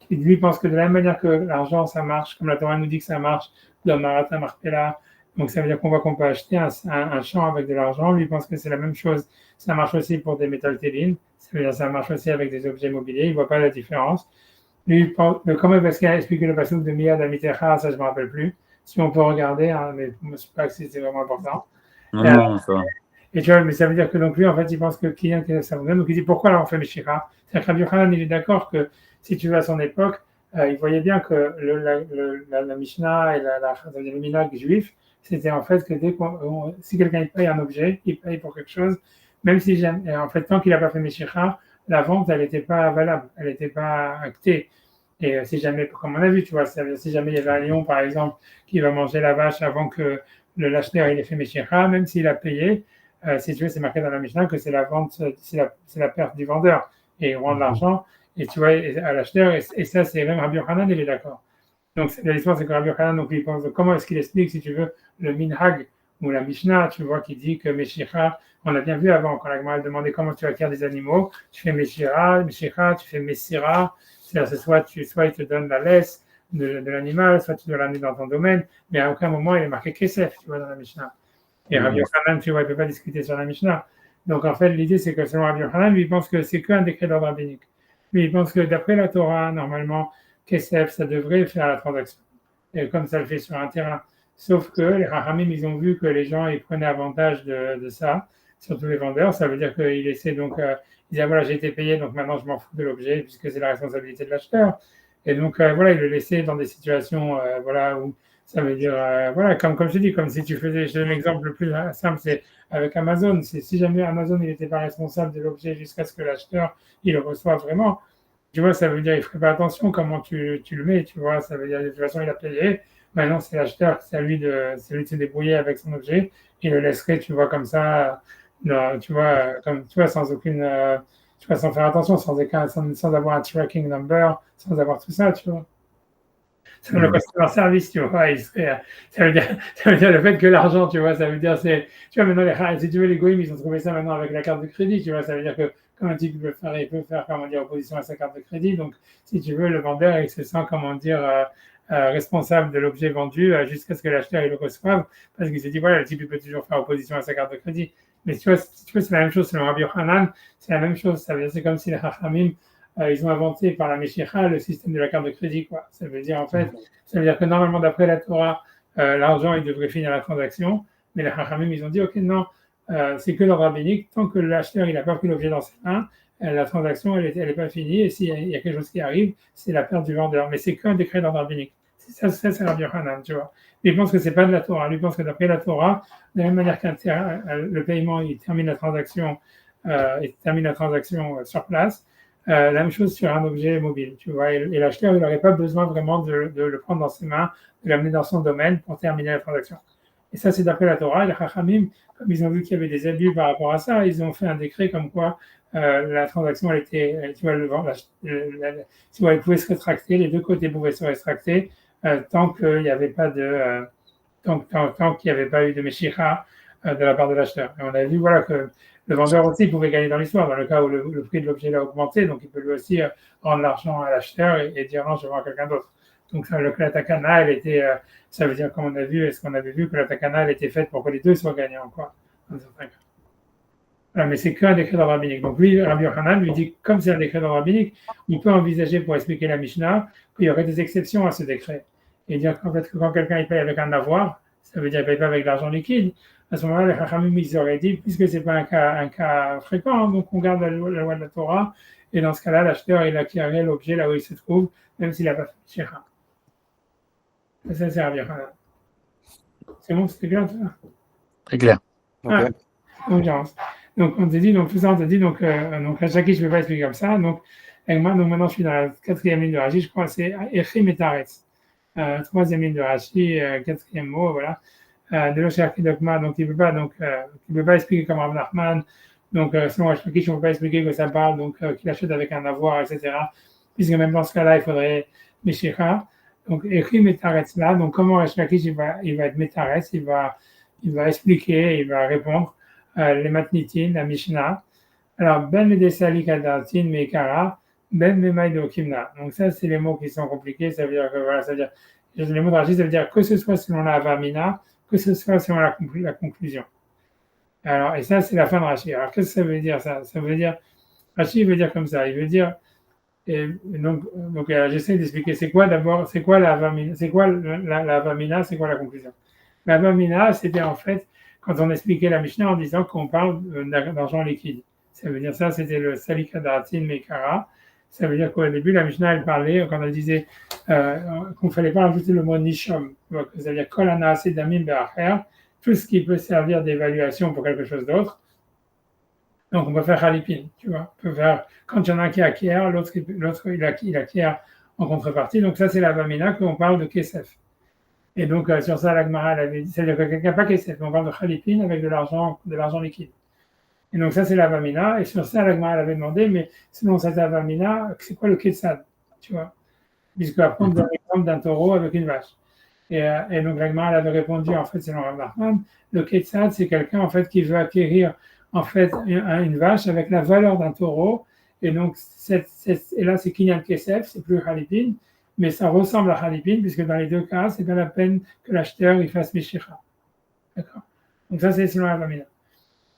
A: Il lui pense que de la même manière que l'argent ça marche, comme la Torah nous dit que ça marche, dans Marata Marpella, donc ça veut dire qu'on voit qu'on peut acheter un champ avec de l'argent. Lui pense que c'est la même chose. Ça marche aussi pour des métaltélines. Ça veut dire que ça marche aussi avec des objets mobiliers. Il ne voit pas la différence. Lui, comment est-ce qu'il a expliqué le passage de Miyad à Mitecha, ça je ne me rappelle plus. Si on peut regarder, hein, mais je ne sais pas si c'est vraiment important.
C: Non, ça va.
A: Et tu vois, mais ça veut dire que donc lui, en fait, il pense que Kiyan ça fonctionne. Donc il dit pourquoi alors on fait Meshira? C'est-à-dire que Rabbi Yochanan, il est d'accord que si tu veux à son époque, il voyait bien que la Mishnah et le minhag juif, c'était en fait que si quelqu'un paye un objet, il paye pour quelque chose, même si en fait, tant qu'il n'a pas fait Meshira, la vente, elle n'était pas valable, elle n'était pas actée. Et si jamais, comme on a vu, tu vois, si jamais il y avait un lion, par exemple, qui va manger la vache avant que l'acheteur il ait fait Meshira, même s'il a payé, si tu veux, c'est marqué dans la Mishnah que c'est la vente, c'est la perte du vendeur et il rend de l'argent, et tu vois, à l'acheteur, et ça, c'est même Rabbi Yochanan, il est d'accord. Donc, l'histoire, c'est que Rabbi Yochanan, donc, il pense, comment est-ce qu'il explique, si tu veux, le minhag ou la Mishnah, tu vois, qui dit que Meshira, on l'a bien vu avant, quand la Gemara demandait comment tu acquiers des animaux, tu fais Meshira, tu fais Messira, c'est-à-dire soit il te donne la laisse de l'animal, soit tu dois l'amener dans ton domaine, mais à aucun moment il est marqué Kesef, tu vois, dans la Mishnah. Et Rabbi Yochanan, tu vois, il ne peut pas discuter sur la Mishnah. Donc en fait, l'idée, c'est que selon Rabbi Yochanan, lui, il pense que c'est qu'un décret d'ordre rabbinique. Lui, il pense que d'après la Torah, normalement, Kesef, ça devrait faire la transaction. Et comme ça le fait sur un terrain. Sauf que les Rahamim, ils ont vu que les gens, ils prenaient avantage de ça, surtout les vendeurs. Ça veut dire qu'ils laissaient donc, ils disaient, voilà, j'ai été payé, donc maintenant je m'en fous de l'objet, puisque c'est la responsabilité de l'acheteur. Et donc, voilà, ils le laissaient dans des situations, voilà, où ça veut dire, voilà, comme je dis, comme si tu faisais, je donne l'exemple le plus simple, c'est avec Amazon. Si jamais Amazon, il n'était pas responsable de l'objet jusqu'à ce que l'acheteur, il le reçoive vraiment, tu vois, ça veut dire, il ne ferait pas attention comment tu le mets, tu vois, ça veut dire, de toute façon, il a payé. Maintenant, c'est l'acheteur, c'est à lui de se débrouiller avec son objet. Il le laisserait, tu vois, comme ça, tu vois, sans aucune, tu vois, sans faire attention, sans avoir un tracking number, sans avoir tout ça, tu vois. C'est le customer service, tu vois, ça veut dire le fait que l'argent, tu vois, ça veut dire, tu vois, maintenant, si tu veux, les goïms, ils ont trouvé ça maintenant avec la carte de crédit, tu vois, ça veut dire que, comme un type il peut faire, comment dire, opposition à sa carte de crédit, donc, si tu veux, le vendeur, il se sent, comment dire, responsable de l'objet vendu jusqu'à ce que l'acheteur il le reçoive, parce qu'il se dit, voilà, le type, il peut toujours faire opposition à sa carte de crédit. Mais tu vois c'est la même chose selon Rabbi Yochanan, c'est la même chose, ça veut dire, c'est comme si les Chachamim, ils ont inventé par la Meshicha le système de la carte de crédit, quoi. Ça veut dire, en fait, ça veut dire que normalement, d'après la Torah, l'argent, il devrait finir la transaction, mais les Chachamim, ils ont dit, ok, non, c'est que l'ordre rabbinique, tant que l'acheteur, il n'a pas pris l'objet dans ses mains, la transaction, elle est pas finie, et s'il y a quelque chose qui arrive, c'est la perte du vendeur. Mais c'est qu'un décret d'ordre rabbinique. Ça c'est Rabbi Yochanan, tu vois. Mais il pense que c'est pas de la Torah. Lui pense que d'après la Torah, de la même manière qu'un le paiement, il termine la transaction sur place, la même chose sur un objet mobile, tu vois. Et l'acheteur, il n'aurait pas besoin vraiment de le prendre dans ses mains, de l'amener dans son domaine pour terminer la transaction. Et ça, c'est d'après la Torah. Et les Chachamim, comme ils ont vu qu'il y avait des abus par rapport à ça, ils ont fait un décret comme quoi la transaction, elle était, tu vois, elle pouvait se rétracter, les deux côtés pouvaient se rétracter tant qu'il n'y avait pas tant qu'il n'y avait pas eu de Meshicha de la part de l'acheteur. Et on a vu, voilà, que le vendeur aussi pouvait gagner dans l'histoire, dans le cas où le prix de l'objet a augmenté, donc il peut lui aussi rendre l'argent à l'acheteur et dire non, je vends à quelqu'un d'autre. Donc la takana, elle était, ça veut dire, comme on a vu, est-ce qu'on avait vu que la takana, elle était faite pour que les deux soient gagnants, quoi, dans certains cas. Voilà, mais c'est qu'un décret d'ordre rabbinique. Donc lui, Rabbi Yochanan lui dit, comme c'est un décret d'ordre rabbinique, on peut envisager pour expliquer la Mishnah qu'il y aurait des exceptions à ce décret. Et dire qu'en fait, que quand quelqu'un il paye avec un avoir, ça veut dire qu'il ne paye pas avec de l'argent liquide. À ce moment-là, les Chachamim, ils auraient dit, puisque ce n'est pas un cas fréquent, donc on garde la loi de la Torah, et dans ce cas-là, l'acheteur, il acquérait l'objet là où il se trouve, même s'il n'a pas fait Shira. Ça, c'est Rabbi Yochanan. C'est bon, c'était clair, tout ça?
C: Très clair.
B: Ok.
A: Donc, on te dit, donc tout ça, on te dit, donc à chaque je ne peux pas expliquer comme ça. Donc, avec moi, donc maintenant, je suis dans la quatrième ligne de Rashi, je crois, c'est Echim et Taretz. Troisième ligne de Rashi, quatrième mot, voilà. De l'Oshaki Dokma, donc il ne peut pas expliquer comme Rav Nachman. Donc, selon Rashi, on ne peut pas expliquer que ça parle, donc qu'il achète avec un avoir, etc. Puisque même dans ce cas-là, il faudrait Meshicha. Donc, Echim et Taretz là, donc comment Rashi il va être Metaretz, il va expliquer, il va répondre. Les matnitin, la Mishnah. Alors, ben medesali kadartin meikara, ben memaido kimna. Donc, ça, c'est les mots qui sont compliqués. Ça veut dire que, voilà, ça veut dire, les mots de Rashi, ça veut dire que ce soit selon la Avamina, que ce soit selon la conclusion. Alors, et ça, c'est la fin de Rashi. Alors, qu'est-ce que ça veut dire, ça? Ça veut dire, Rashi veut dire comme ça. Il veut dire, et donc j'essaie d'expliquer c'est quoi d'abord, c'est quoi la Avamina, c'est quoi la Avamina, c'est quoi la conclusion. La Avamina, c'était en fait, quand on expliquait la Mishnah en disant qu'on parle d'argent liquide. Ça veut dire ça, c'était le Salikadatin Mekara. Ça veut dire qu'au début, la Mishnah, elle parlait, quand elle disait qu'on ne fallait pas rajouter le mot Nishom, ça veut dire Kolana Sedamim Be'acher, tout ce qui peut servir d'évaluation pour quelque chose d'autre. Donc, on peut faire Khalipin, tu vois. On peut faire, quand il y en a un qui acquiert, l'autre il acquiert en contrepartie. Donc, ça, c'est la Vamina qu'on parle de Kesef. Et donc, sur ça, la Gemara, elle avait dit, c'est-à-dire que quelqu'un n'a pas Kesef, mais on parle de Khalipin avec de l'argent liquide. Et donc, ça, c'est la Vamina. Et sur ça, la Gemara, elle avait demandé, mais selon cette Vamina, c'est quoi le Ketsad, tu vois? Puisque après, on donne l'exemple d'un taureau avec une vache. Et donc, la Gemara, elle avait répondu, en fait, selon Rav Nachman, le Ketsad, c'est quelqu'un, en fait, qui veut acquérir, en fait, une vache avec la valeur d'un taureau. Et donc, et là, c'est Kinyan Kesef, c'est plus Khalipin. Mais ça ressemble à Khalipin, puisque dans les deux cas, c'est pas la peine que l'acheteur il fasse Meshicha. D'accord? Donc ça, c'est selon la Vamina.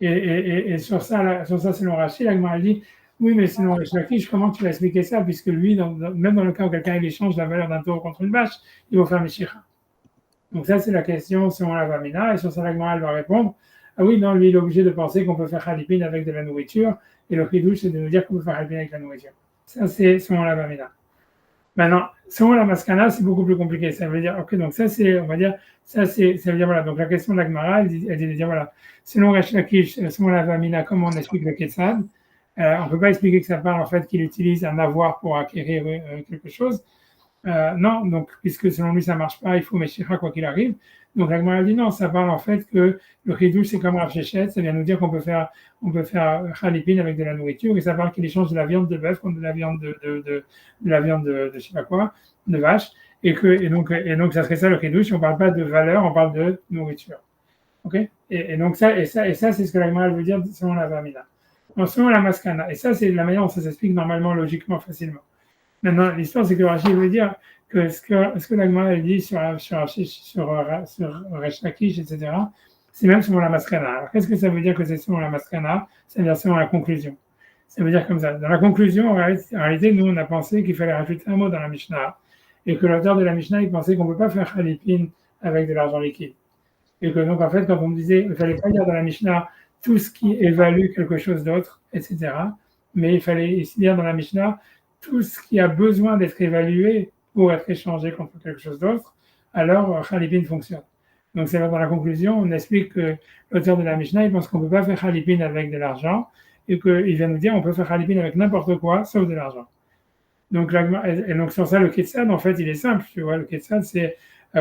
A: Et sur ça, selon Rashi, la Gemara dit, oui, mais selon Resh Lakish, comment tu vas expliquer ça, puisque lui, même dans le cas où quelqu'un il échange la valeur d'un taureau contre une vache, il va faire Meshicha. Donc ça, c'est la question selon la Vamina, et sur ça, la Gemara, elle va répondre, ah oui, non, lui, il est obligé de penser qu'on peut faire Khalipin avec de la nourriture, et le Kiddush, c'est de nous dire qu'on peut faire Khalipin avec la nourriture. Ça, c'est selon la Vamina. Maintenant, selon la Maskana, c'est beaucoup plus compliqué. Ça veut dire, ok, donc ça c'est, on va dire, ça veut dire, voilà, donc la question de la Gemara, elle dit de dire, voilà, selon Resh Lakish, selon la Vamina, comment on explique le Ketsad, on ne peut pas expliquer que ça parle en fait qu'il utilise un avoir pour acquérir quelque chose. Non, donc, puisque selon lui ça ne marche pas, il faut Meshicha quoi qu'il arrive. Donc la Gemara dit non, ça parle en fait que le Kiddush c'est comme Rav Shechet, ça vient nous dire qu'on peut faire Khalipin avec de la nourriture, et ça parle qu'il échange de la viande de bœuf contre de la viande de je sais pas quoi, de vache, et donc ça serait ça le Kiddush, on ne parle pas de valeur, on parle de nourriture. Ok? Et donc ça c'est ce que la Gemara veut dire selon la Vamina. Donc, selon la Maskana, et ça c'est la manière dont ça s'explique normalement, logiquement, facilement. Maintenant, l'histoire, c'est que Rashi veut dire que ce que la Gemara dit sur Resh Lakish, etc., c'est même selon la Maskana. Alors, qu'est-ce que ça veut dire que c'est selon la Maskana? C'est-à-dire selon la conclusion. Ça veut dire comme ça. Dans la conclusion, en réalité, nous, on a pensé qu'il fallait rajouter un mot dans la Mishnah et que l'auteur de la Mishnah, il pensait qu'on ne peut pas faire Khalipin avec de l'argent liquide. Et que donc, en fait, quand on me disait qu'il ne fallait pas dire dans la Mishnah tout ce qui évalue quelque chose d'autre, etc., mais il fallait dire dans la Mishnah tout ce qui a besoin d'être évalué pour être échangé contre quelque chose d'autre, alors Khalipin fonctionne. Donc, c'est là dans la conclusion, on explique que l'auteur de la Mishnah, il pense qu'on ne peut pas faire Khalipin avec de l'argent et qu'il vient nous dire on peut faire Khalipin avec n'importe quoi sauf de l'argent. Donc, et donc sur ça, le Ketsad, en fait, il est simple, tu vois. Le Ketsad, c'est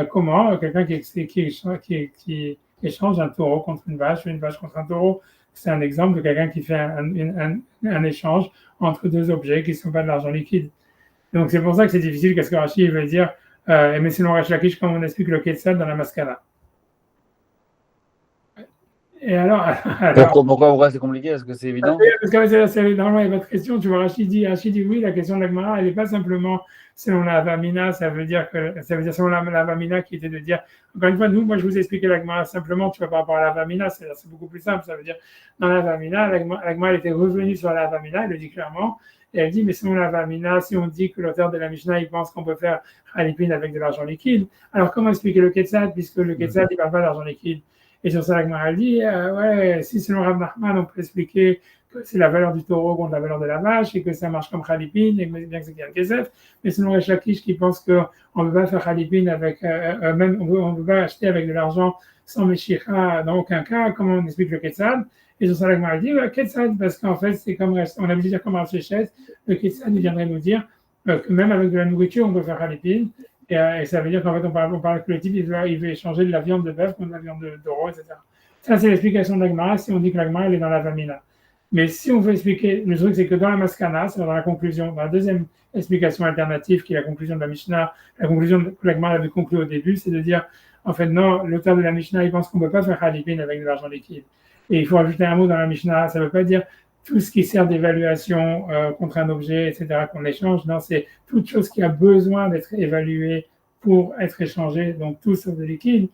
A: comment quelqu'un qui échange un taureau contre une vache contre un taureau. C'est un exemple de quelqu'un qui fait un échange entre deux objets qui ne sont pas de l'argent liquide. Donc, c'est pour ça que c'est difficile, qu'est-ce que Rashi veut dire, mais selon Resh Lakish, comme on explique le Ketsad dans la Maskana. Et alors
C: pourquoi c'est compliqué? Est-ce que c'est évident?
A: Parce que normalement, il n'y a pas de question. Tu vois, Rachid dit oui, la question de la Gemara, elle n'est pas simplement selon la Avamina, ça veut dire selon la Avamina qui était de dire, encore une fois, moi je vous ai expliqué la Gemara simplement, tu vois, par rapport à la Avamina, c'est beaucoup plus simple. Ça veut dire, dans la Avamina, la Gemara était revenue sur la Avamina, elle le dit clairement, et elle dit, mais selon la Avamina, si on dit que l'auteur de la Mishnah, il pense qu'on peut faire Khalipin avec de l'argent liquide, alors comment expliquer le Ketsad, puisque le Ketsad, il ne parle pas d'argent liquide? Et sur ça, la Gemara dit, ouais, si selon Rav Nachman, on peut expliquer que c'est la valeur du taureau contre la valeur de la vache et que ça marche comme Khalipin, et bien que c'est un Kesef, mais selon Resh Lakish qui pense qu'on ne peut pas faire Khalipin avec, même on ne peut pas acheter avec de l'argent sans Meshicha dans aucun cas, comment on explique le Ketsad? Et sur ça, la Gemara dit, ouais, Ketsad, parce qu'en fait, c'est comme, on a dit dire comme Rav Shechet, le Ketsad, il viendrait nous dire que même avec de la nourriture, on peut faire Khalipin. Et ça veut dire qu'en fait, on parle que le type, il veut échanger de la viande de bœuf contre de la viande de taureau, etc. Ça, c'est l'explication de la Gemara si on dit que la Gemara, elle est dans la Vamina. Mais si on veut expliquer, le truc, c'est que dans la Maskana, c'est dans la conclusion, dans la deuxième explication alternative, qui est la conclusion de la Mishnah, la conclusion que la Gemara avait conclue au début, c'est de dire, en fait, non, l'auteur de la Mishnah, il pense qu'on ne peut pas faire Khalipin avec de l'argent liquide. Et il faut ajouter un mot dans la Mishnah, ça ne veut pas dire tout ce qui sert d'évaluation contre un objet, etc., qu'on échange. Non, c'est toute chose qui a besoin d'être évaluée pour être échangée, donc tout sauf de liquide.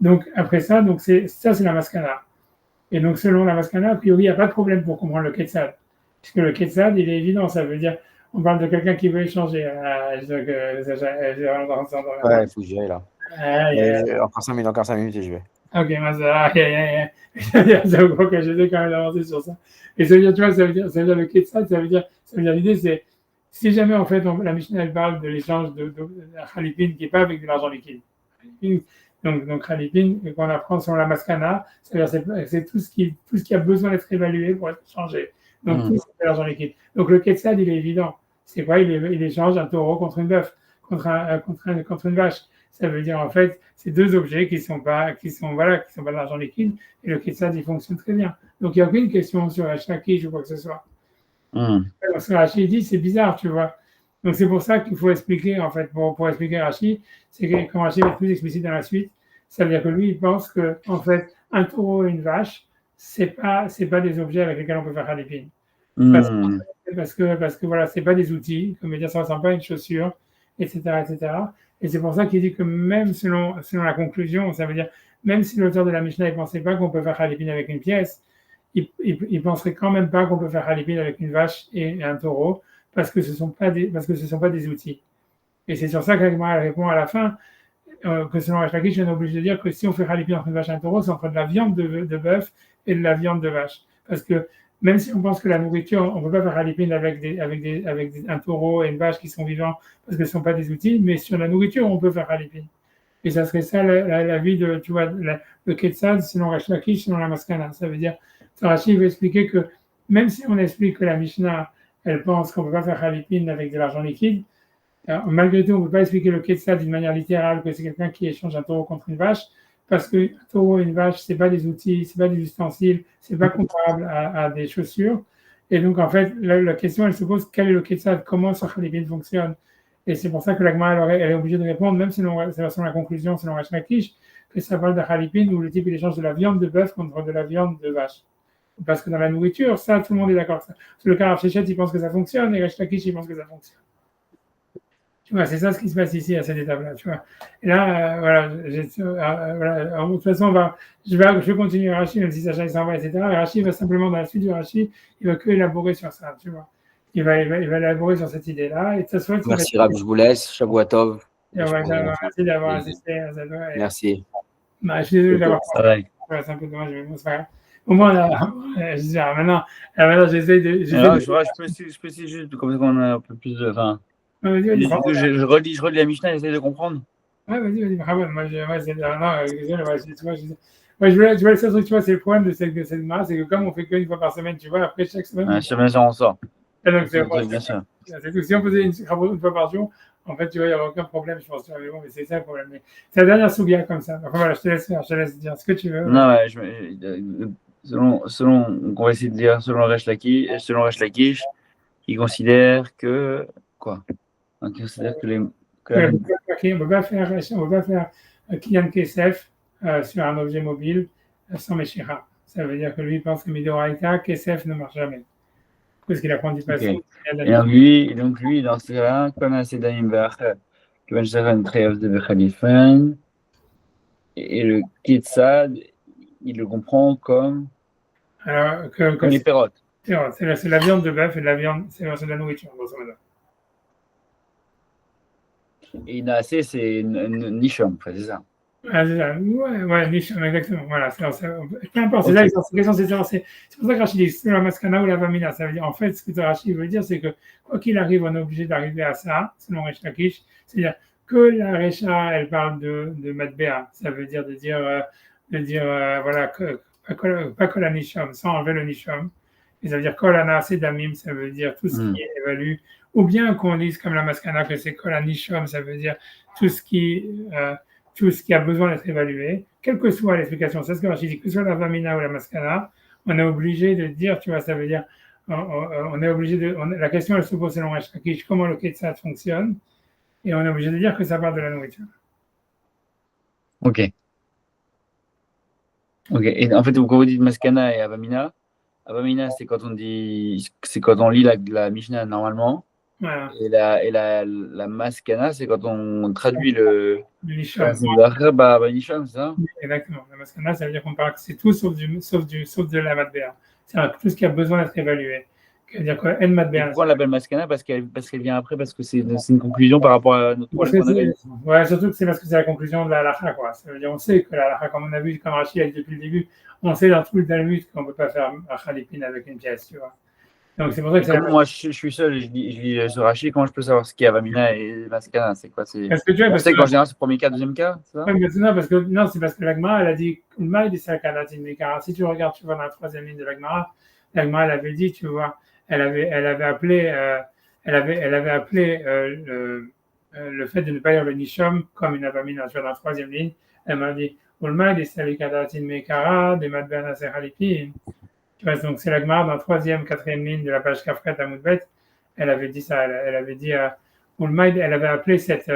A: Donc, après ça, c'est la Maskana. Et donc, selon la Maskana, a priori, il n'y a pas de problème pour comprendre le Ketsad. Puisque le Ketsad, il est évident, ça veut dire, on parle de quelqu'un qui veut échanger.
B: Ouais, il faut que j'y aille là. Encore 5 minutes et je vais.
A: Ok, je sais quand même avancer sur ça. Et ça veut dire, tu vois, ça veut dire le Ketsad, ça veut dire l'idée, c'est si jamais en fait la Mishnah elle parle de l'échange de Khalipin qui n'est pas avec de l'argent liquide. Donc Khalipin, qu'on apprend sur la Maskana, c'est tout ce qui a besoin d'être évalué pour être changé. Donc tout c'est de l'argent liquide. Donc le Ketsad, il est évident. C'est quoi? Il échange un taureau contre une bœuf, contre une vache. Ça veut dire en fait, c'est deux objets qui sont pas de l'argent liquide, et le Ketsad il fonctionne très bien. Donc il n'y a aucune question sur Resh Lakish ou quoi que ce soit. Parce que Rashi dit c'est bizarre, tu vois. Donc c'est pour ça qu'il faut expliquer en fait pour expliquer Rashi, c'est que quand Rashi va être plus explicite dans la suite, ça veut dire que lui il pense que en fait un taureau et une vache c'est pas des objets avec lesquels on peut faire Khalipin. Parce que voilà, c'est pas des outils, comme dire ça ressemble pas à une chaussure, etc. Et c'est pour ça qu'il dit que même selon la conclusion, ça veut dire même si l'auteur de la Mishnah ne pensait pas qu'on peut faire Khalipin avec une pièce, il penserait quand même pas qu'on peut faire Khalipin avec une vache et un taureau parce que ce sont pas des outils. Et c'est sur ça que Gemara répond à la fin que selon Resh Lakish, on est obligé de dire que si on fait Khalipin entre une vache et un taureau, c'est entre de la viande de bœuf et de la viande de vache. Parce que même si on pense que la nourriture, on ne peut pas faire Khalipin avec un taureau et une vache qui sont vivants parce que ce ne sont pas des outils, mais sur la nourriture, on peut faire Khalipin. Et ça serait ça la vie de, tu vois, le Ketsad selon Resh Lakish, selon la Maskana. Ça veut dire, Rashi veut expliquer que même si on explique que la Mishnah, elle pense qu'on ne peut pas faire Khalipin avec de l'argent liquide, malgré tout, on ne peut pas expliquer le Ketsad d'une manière littérale que c'est quelqu'un qui échange un taureau contre une vache, parce qu'un taureau et une vache, ce n'est pas des outils, ce n'est pas des ustensiles, ce n'est pas comparable à des chaussures. Et donc, en fait, la question, elle se pose, quel est le Ketsad? Comment ce Khalipin fonctionne? Et c'est pour ça que la Gemara, elle est obligée de répondre, même selon la conclusion, selon Resh Lakish, que ça parle de Khalipin où le type il échange de la viande de bœuf contre de la viande de vache. Parce que dans la nourriture, ça, tout le monde est d'accord. Sur le cas Rav Shechet, il pense que ça fonctionne, et Resh Lakish, il pense que ça fonctionne. Tu vois, c'est ça ce qui se passe ici à cette étape-là, tu vois. Et là, voilà, voilà. Alors, de toute façon, je vais continuer Rashi, même si Sacha il s'en va, etc. Et Rashi va simplement, dans la suite du Rashi, il va que élaborer sur ça, tu vois. Il va élaborer sur cette idée-là. Et de toute façon,
B: Merci Rab, je vous laisse. Shavua Tov. Et je pourrais-
A: merci d'avoir assisté à ça.
B: Merci.
A: Bah, je suis désolé d'avoir
C: Pareil.
A: c'est un peu dommage, mais bon, c'est pas grave. Au moins, là, je dis, maintenant, j'essaie de.
C: Alors, je précise juste, comme ça qu'on a un peu plus de. Enfin,
A: Vas-y,
C: du coup, je relis la Mishnah et j'essaie de comprendre.
A: Ouais, vas-y, bravo. Moi, c'est. Non, désolé, tu vois, tu vois, le seul truc, tu vois, c'est le problème de cette marque, c'est que comme on fait qu'une fois par semaine, tu vois, après chaque semaine.
C: Ouais, bien sûr, on sort.
A: Et donc, c'est
C: Bien sûr.
A: tout. Si on faisait une fois par jour, en fait, tu vois, il n'y aurait aucun problème, je pense. Mais bon, mais c'est ça le problème. Mais c'est la dernière souga comme ça. Enfin, voilà, je te laisse dire ce que tu veux.
C: Non, ouais, selon, on va essayer de dire, selon Resh Lakish, il considère que. Quoi? Il considère que les. Que
A: Ouais,
C: la-
A: on ne peut pas faire Kylian Kesef sur un objet mobile sans Meshira. Ça veut dire que lui, il pense que Midoraita, Kesef ne marche jamais. Parce qu'il apprend du passé.
C: Ok. Donc lui, dans ce cas-là, quand on a Sedaim Be'acher, qui va faire une trêve de Bechalifen, et le Kitsad, il le comprend comme
A: Alors,
C: les pérotes.
A: c'est la viande de bœuf et de la viande, c'est de la nourriture, grosso modo.
C: Et Inasé, c'est Nisham, c'est ça.
A: Ah, c'est ça. Ouais, niche, exactement. Voilà, peu importe, c'est
C: Ok.
A: là, c'est pour ça que Rachid dit c'est la maskana ou la vamina. Ça veut dire, en fait, ce que Rachid veut dire, c'est que quoi qu'il arrive, on est obligé d'arriver à ça, selon Resh Lakish. C'est-à-dire que la Recha, elle parle de Matbea. Ça veut dire voilà, pas que la nisham, sans enlever le nisham. Et ça veut dire kol anase damim, ça veut dire tout ce qui est évalué. Ou bien qu'on dise comme la maskana que c'est kol anisham, ça veut dire tout ce qui a besoin d'être évalué, quelle que soit l'explication. C'est ce que Rachid dit, que ce soit la vamina ou la maskana, on est obligé de dire, tu vois, ça veut dire, on est obligé la question elle se pose selon Resh Lakish, comment le Ketsat fonctionne, et on est obligé de dire que ça part de la nourriture.
C: Ok. Et en fait, quand vous dites Maskana et Avamina, c'est quand on lit la Mishnah normalement.
A: Voilà.
C: Et la Maskana, c'est quand on traduit le.
A: Le nisham.
C: Nisham, c'est ça?
A: Exactement. La maskana, ça veut dire qu'on parle que c'est tout sauf de la matbea. C'est-à-dire tout ce qui a besoin d'être évalué. C'est-à-dire que N
C: Et
A: matbea.
C: pourquoi on l'appelle Maskana? Parce qu'elle vient après, parce que c'est une conclusion par rapport à notre problème qu'on avait.
A: Ouais, surtout que c'est parce que c'est la conclusion de la halakha, quoi. Ça veut dire, on sait que la halakha, comme on a vu, comme Rachid a dit depuis le début, on sait dans tout le Talmud qu'on ne peut pas faire un khalipin avec une pièce, tu vois. Donc c'est pour ça que c'est
C: Comme moi, je suis seul et je lis ce Rashi, comment je peux savoir ce qu'est Avamina et Maskana? C'est quoi?
A: Parce que tu vois,
C: On sait qu'en général, c'est premier cas, deuxième cas, c'est ça?
A: Ouais, mais non, c'est parce que l'Agmara, elle a dit Ulma et Salkanatin Mekara. Si tu regardes, tu vois, dans la troisième ligne de l'Agmara, elle avait dit, tu vois, elle avait appelé, le fait de ne pas lire le Nisham comme une avamina, tu vois, dans la troisième ligne. Elle m'a dit Ulma et Salkanatin Mekara, des Madbana Serhalipin. Tu vois, donc c'est l'Agmara dans la troisième, quatrième ligne de la page Kafret à Moudbet. Elle avait dit ça, elle avait dit Ulmaïd, elle avait appelé cette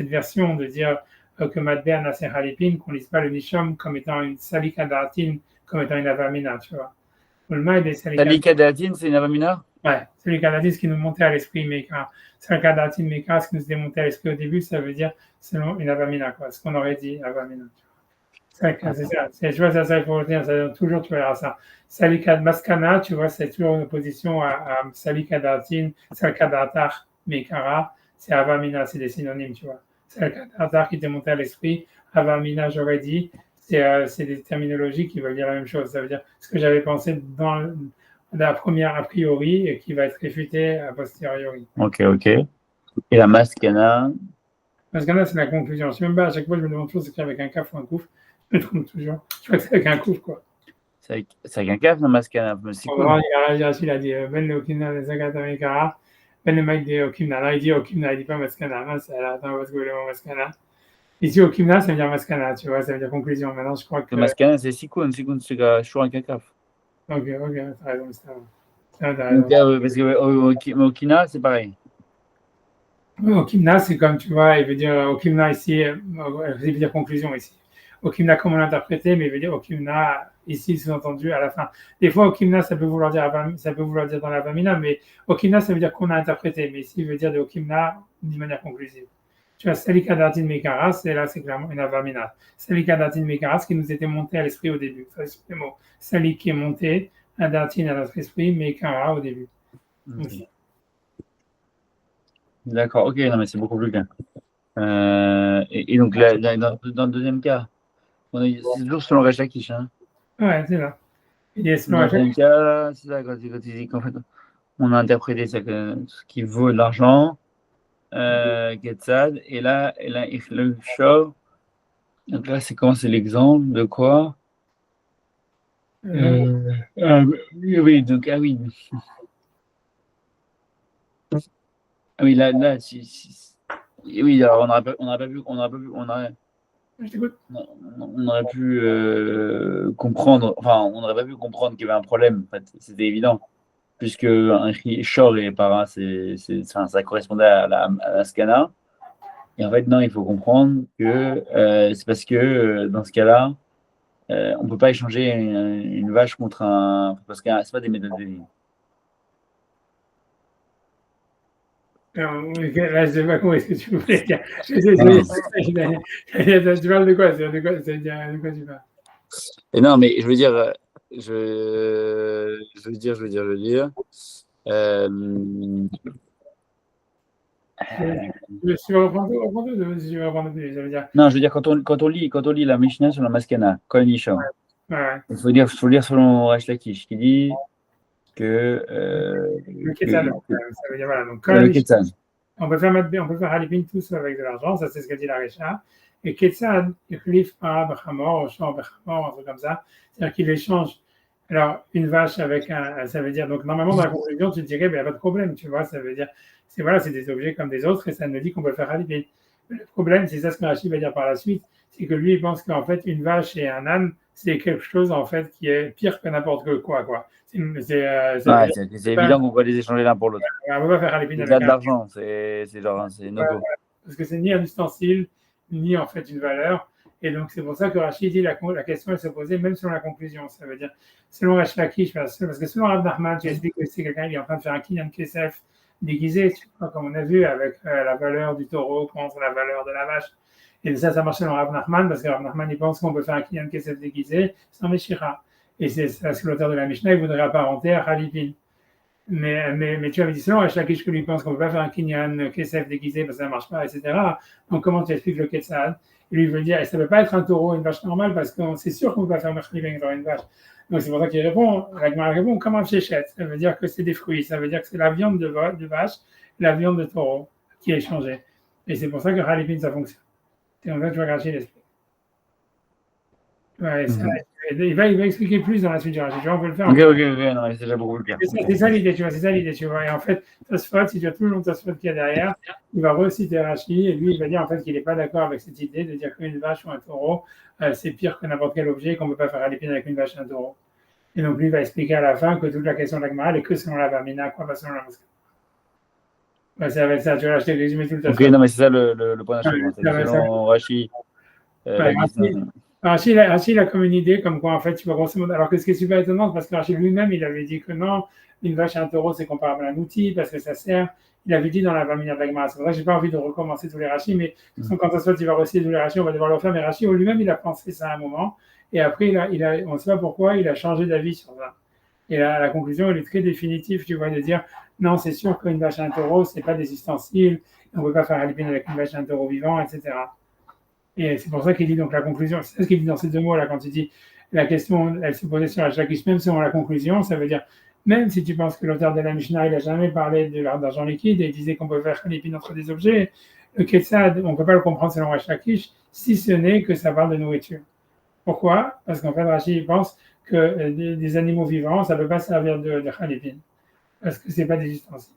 A: version de dire que Madbea Nasser Halipin, qu'on ne lise pas le Nisham comme étant une Salika Dartin, comme étant une Avamina, tu vois. Ulmaïd et
C: Salika Datin, c'est une Avamina?
A: Ouais, Salika Dartin, ce qui nous montait à l'esprit, mais Salika Dartin Meka, ce qui nous démontait à l'esprit au début, ça veut dire selon une Avamina, quoi, ce qu'on aurait dit Avamina. C'est ça. Tu vois, ça, il faut retenir, toujours, tu verras ça. Salika Maskana, tu vois, c'est toujours une opposition à Salika Dartin, Salika Dartar, Mekara. C'est Avamina, c'est des synonymes, tu vois. C'est le Qatar qui t'est monté à l'esprit. Avamina, j'aurais dit, c'est des terminologies qui veulent dire la même chose. Ça veut dire ce que j'avais pensé dans la première a priori et qui va être réfuté a posteriori.
C: Ok. Et la Maskana?
A: Maskana, c'est la conclusion. Je ne sais même pas, à chaque fois, je me demande toujours si c'est avec un kaf ou un kouf. Je me trompe toujours. Je crois que c'est avec un kouf, quoi.
C: C'est avec un kaf, la Maskana? C'est cool.
A: Il a dit Ben le Okina, les Agatamekara. Ben le mec dit Okimna. Là, il dit Okimna, il dit pas Maskana. Attends, parce que le mot Maskana. Ici, Okimna, ça veut dire Maskana, tu vois, ça veut dire conclusion. Maintenant, je crois que.
C: Le Maskana, c'est Sikun, c'est toujours avec un kaf.
A: Ok, t'as raison,
C: Parce que Okina, c'est pareil.
A: Oui, Okimna, c'est comme, tu vois, il veut dire Okimna ici, il veut dire conclusion ici. Okimna comme on l'a interprété, mais il veut dire Okimna ici sous-entendu à la fin. Des fois, Okimna, ça peut vouloir dire dans la Vamina, mais Okimna, ça veut dire qu'on a interprété, mais ici, il veut dire de Okimna d'une manière conclusive. Tu vois, Salika Datin Mekaras, et là, c'est clairement une Avamina. Salika Datin Mekaras qui nous était monté à l'esprit au début. Ça, c'est le mot. Salik qui est monté, un Datin à notre esprit, Mekara au début.
C: Okay. D'accord, ok, non, mais c'est beaucoup plus clair. Et donc, dans le deuxième cas, c'est toujours selon Resh Lakish. Hein.
A: Ouais, c'est là. Il est
C: Dans le deuxième cas, c'est ça, quand il dit qu'en fait, on a interprété ça, que ce qui vaut de l'argent, Ketzad, et là, le show. Donc là, c'est comment c'est l'exemple de quoi oui, donc, ah oui. Ah oui, là oui, alors on aurait pu comprendre, enfin, on n'aurait pas pu comprendre qu'il y avait un problème, en fait, c'était évident, puisque un shor et para, ça correspondait à la scana, et en fait, non, il faut comprendre que c'est parce que dans ce cas-là, on ne peut pas échanger une vache contre parce que c'est pas des méthodes de vie.
A: Là, je sais pas comment est-ce que tu voulais dire. Tu parles de quoi? De quoi tu parles?
C: Et non, mais je veux dire,
A: Je vais reprendre si je vais reprendre plus, ça veut dire.
C: Non, je veux dire, quand on lit la Mishnah sur la Maskana, quand il dit
A: Ouais.
C: il faut lire selon Resh Lakish, qui dit que.
A: Le Ketzal, ça veut dire voilà. Donc, quand
C: le Ketzal.
A: on peut faire Halipin tous avec de l'argent, ça c'est ce qu'a dit la Recha. Et Ketzal, il khlif para bechamor, champ bechamor, un truc comme ça. C'est-à-dire qu'il échange. Alors, une vache avec ça veut dire, donc normalement dans la conclusion, tu te dirais, il n'y a pas de problème, tu vois, ça veut dire, c'est des objets comme des autres et ça nous dit qu'on peut faire Halipin. Le problème, c'est ça ce que Rachid va dire par la suite, c'est que lui, il pense qu'en fait, une vache et un âne, c'est quelque chose en fait qui est pire que n'importe quoi. C'est
C: évident qu'on va les échanger l'un pour l'autre.
A: On ne peut pas faire Halipin avec
C: de l'argent, c'est no-go.
A: Parce que c'est ni un ustensile, ni en fait une valeur. Et donc, c'est pour ça que Rachid dit la question, elle se posait même selon la conclusion. Ça veut dire, selon Resh Lakish, parce que selon Rav Nachman, tu expliques que c'est quelqu'un qui est en train de faire un kinyan kesef déguisé, tu vois, comme on a vu, avec la valeur du taureau contre la valeur de la vache. Et ça marche selon Rav Nachman, parce que Rav Nachman, il pense qu'on peut faire un kinyan kesef déguisé sans Meshira. Et c'est ce que l'auteur de la Mishnah, il voudrait apparenter à Halipin. Mais tu avais dit selon Resh Lakish que lui pense qu'on ne peut pas faire un kinyan kesef déguisé parce que ça ne marche pas, etc. Donc, comment tu expliques le Ketzad? Et lui, il veut dire, et ça ne peut pas être un taureau, une vache normale, parce que c'est sûr qu'on ne peut pas faire Mechli dans une vache. Donc, c'est pour ça qu'il répond, la Gemara répond, comme un chéchette. Ça veut dire que c'est des fruits, ça veut dire que c'est la viande de vache, la viande de taureau qui est échangée. Et c'est pour ça que Halipin, ça fonctionne. C'est comme ça que tu vas gâcher l'esprit. Ouais, il va expliquer plus dans la suite du Rashi. Tu vois, on peut le faire.
C: Ok, non, c'est déjà beaucoup plus clair.
A: C'est ça l'idée, tu vois. Et en fait, Tosfot, si tu as tout le long de Tosfot qu'il y a derrière, il va reciter Rashi et lui, il va dire en fait qu'il n'est pas d'accord avec cette idée de dire qu'une vache ou un taureau, c'est pire que n'importe quel objet, qu'on ne peut pas faire Halipin avec une vache et un taureau. Et donc, lui, il va expliquer à la fin que toute la question de la Gemara, elle est que selon la Vamina, quoi, pas selon la Mosca. Ouais, c'est avec ça, tu vois, je t'ai résumé tout le temps.
C: Ok, non, mais c'est ça le point d'achèvement. Selon Rashi,
A: Rachid a comme une idée, comme quoi en fait, tu vas grosso modo. Alors que ce qui est super étonnant, parce que Rachid lui-même, il avait dit que non, une vache et un taureau, c'est comparable à un outil, parce que ça sert. Il avait dit dans la Vamina de la Gemara. C'est pour ça que j'ai pas envie de recommencer tous les Rachid, mais quand ça se fait, il va reciter tous les Rachid, on va devoir le faire. Mais Rachid lui-même, il a pensé ça à un moment, et après, on ne sait pas pourquoi, il a changé d'avis sur ça. Et la conclusion, elle est très définitive, tu vois, de dire non, c'est sûr qu'une vache et un taureau, c'est pas des ustensiles, on ne peut pas faire Halipin avec une vache et un taureau vivant, etc. Et c'est pour ça qu'il dit donc la conclusion, c'est ce qu'il dit dans ces deux mots-là, quand il dit la question, elle se posait sur la Lakish, même selon la conclusion, ça veut dire, même si tu penses que l'auteur de la Mishnah, il n'a jamais parlé de l'argent liquide et il disait qu'on peut faire Halipin entre des objets, le Ketzad, on ne peut pas le comprendre selon Resh Lakish, si ce n'est que ça parle de nourriture. Pourquoi? Parce qu'en fait, Rachid pense que des animaux vivants, ça ne peut pas servir de Halipin, parce que ce n'est pas des ustensiles.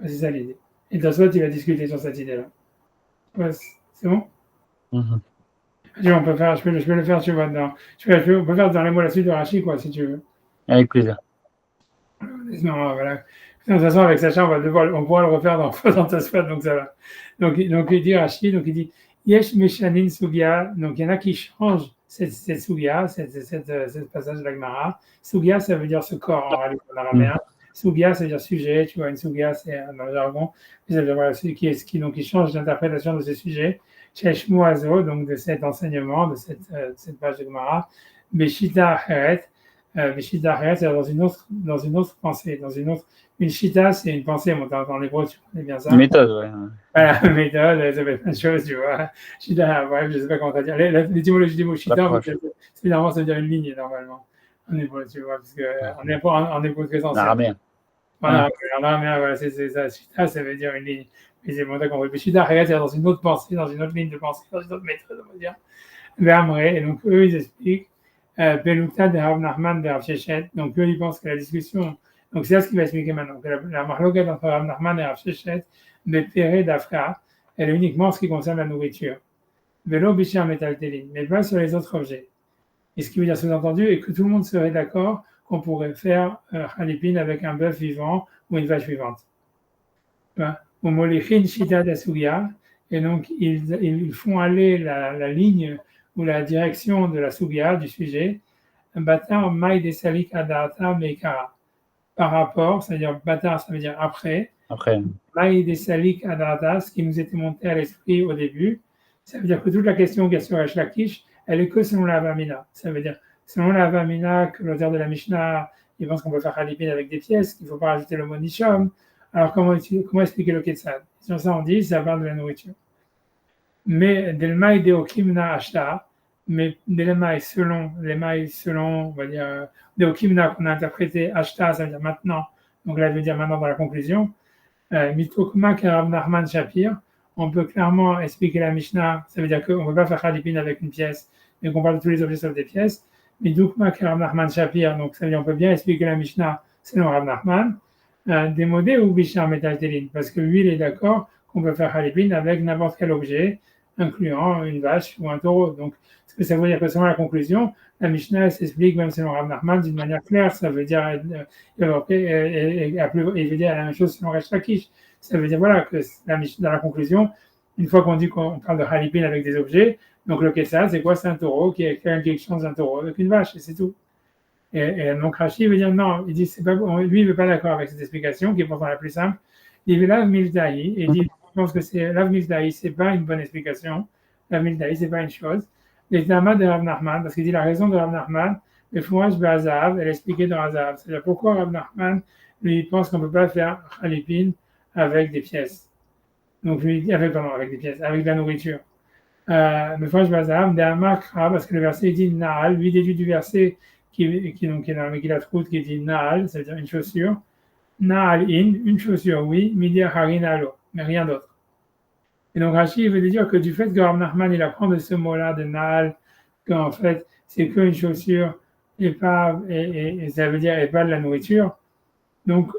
A: C'est ça l'idée. Et Tosfot, il va discuter sur cette idée-là. Ouais, c'est bon? On peut faire, je peux le faire, tu vois, on peut faire dans les mots la suite de Rachid, quoi, si tu veux.
C: Avec plaisir.
A: Non, voilà. De toute façon, avec Sacha, on pourra le refaire dans Tosfot, donc ça va. Donc il dit Rachid, donc il dit, Yesh Meshanin Sugia, donc il y en a qui changent cette Sugia, ce passage de la Gemara. Sugia, ça veut dire ce corps en réalité en araméen. Sugia, ça veut dire sujet, tu vois, une Sugia, c'est dans le jargon. Ça veut dire voilà, celui qui change d'interprétation de ce sujet. Shesh Muazo, donc de cet enseignement, de cette page de Gemara. Beshita Acheret, c'est dans une autre pensée, une shita, c'est une pensée, en hébreu, tu connais bien ça.
C: Une méthode, ouais.
A: Voilà, une méthode, ça fait plein de choses, tu vois. Shita, bref, je ne sais pas comment ça dire. L'étymologie du mot shita, évidemment, ça veut dire une ligne, normalement. En hébreu, tu vois, parce qu'en hébreu très ancien.
C: En araméen.
A: Voilà, voilà, c'est ça. Shita, ça veut dire une ligne. Mais c'est bon, d'accord. Mais shita, c'est dans une autre pensée, dans une autre ligne de pensée, dans une autre méthode, on va dire. Et donc, eux, ils expliquent Beluta de Rav Nachman de Rav Shechet. Donc, eux, ils pensent que la discussion. Donc, c'est ce qu'il va expliquer maintenant. Que la marloquette entre Rav Nachman et Rav Shechet, de Péré d'Afka, elle est uniquement en ce qui concerne la nourriture. Velo Bichar Metaltelin, mais pas sur les autres objets. Et ce qui veut dire sous-entendu est que tout le monde serait d'accord qu'on pourrait faire Khalipin avec un bœuf vivant ou une vache vivante. Au Molichin Shita d'Asugia, et donc ils font aller la ligne ou la direction de la Sugia, du sujet, Batar Maï de Salik Adarata Mekara. Par rapport, c'est-à-dire Batar, ça veut dire après. Maï de Salik Adarata, ce qui nous était monté à l'esprit au début, ça veut dire que toute la question qu'il y a sur Resh Lakish, elle est que selon la Avamina. Ça veut dire, selon la Avamina, que l'auteur de la Mishnah, il pense qu'on peut faire Khalipin avec des pièces, qu'il ne faut pas rajouter le mot Nishom. Alors, comment expliquer le Ketsad? Sur ça, on dit, ça parle de la nourriture. Mais Delmaï Deokimna Ashta, mais Delmaï selon, on va dire, Deokimna qu'on a interprété Ashta, ça veut dire maintenant, donc là, je veux dire maintenant dans la conclusion, Mitokma Kerav Nachman Shapir, on peut clairement expliquer la Mishnah, ça veut dire qu'on ne peut pas faire Khalipin avec une pièce, mais qu'on parle de tous les objets sauf des pièces. Mitokma Kerav Nachman Shapir, donc ça veut dire qu'on peut bien expliquer la Mishnah selon Rav Nachman, démodé ou Bishar Metaltelin, parce que lui, il est d'accord qu'on peut faire Khalipin avec n'importe quel objet, incluant une vache ou un taureau. Donc, ce que ça veut dire que selon la conclusion, la Mishnah s'explique même selon Rav Nachman d'une manière claire. Ça veut dire, il veut dire la même chose selon Resh Lakish. Ça veut dire voilà que dans la conclusion, une fois qu'on dit qu'on parle de Khalipin avec des objets, donc le Kessad, c'est quoi? C'est un taureau qui exchange un taureau avec une vache, et c'est tout. Et donc Rashi veut dire non, il dit c'est pas lui il veut pas d'accord avec cette explication qui est pourtant la plus simple. Il veut Lav Mildahi et dit je pense que c'est Lav Mildahi, c'est pas une bonne explication. Lav Mildahi, c'est pas une chose. Les Dama de Rav Nachman, parce qu'il dit la raison de Rav Nachman, le fourrage Be'azav, elle est expliquée dans Azav. C'est-à-dire pourquoi Rav Nachman lui pense qu'on peut pas faire Khalipin avec des pièces. Donc lui dit avec des pièces, avec de la nourriture. Le fourrage Be'azav, De'amar Kra, parce que le verset dit Naal, lui déduit du verset qui est dans le Megillat Ruth, qui dit Naal, c'est-à-dire une chaussure. Naal in, une chaussure, oui, Midi Harin Alo, mais rien d'autre. Et donc Rashi veut dire que du fait que Rav Nachman il apprend de ce mot-là de Naal, qu'en fait c'est qu'une chaussure et pas et ça veut dire et pas de la nourriture. Donc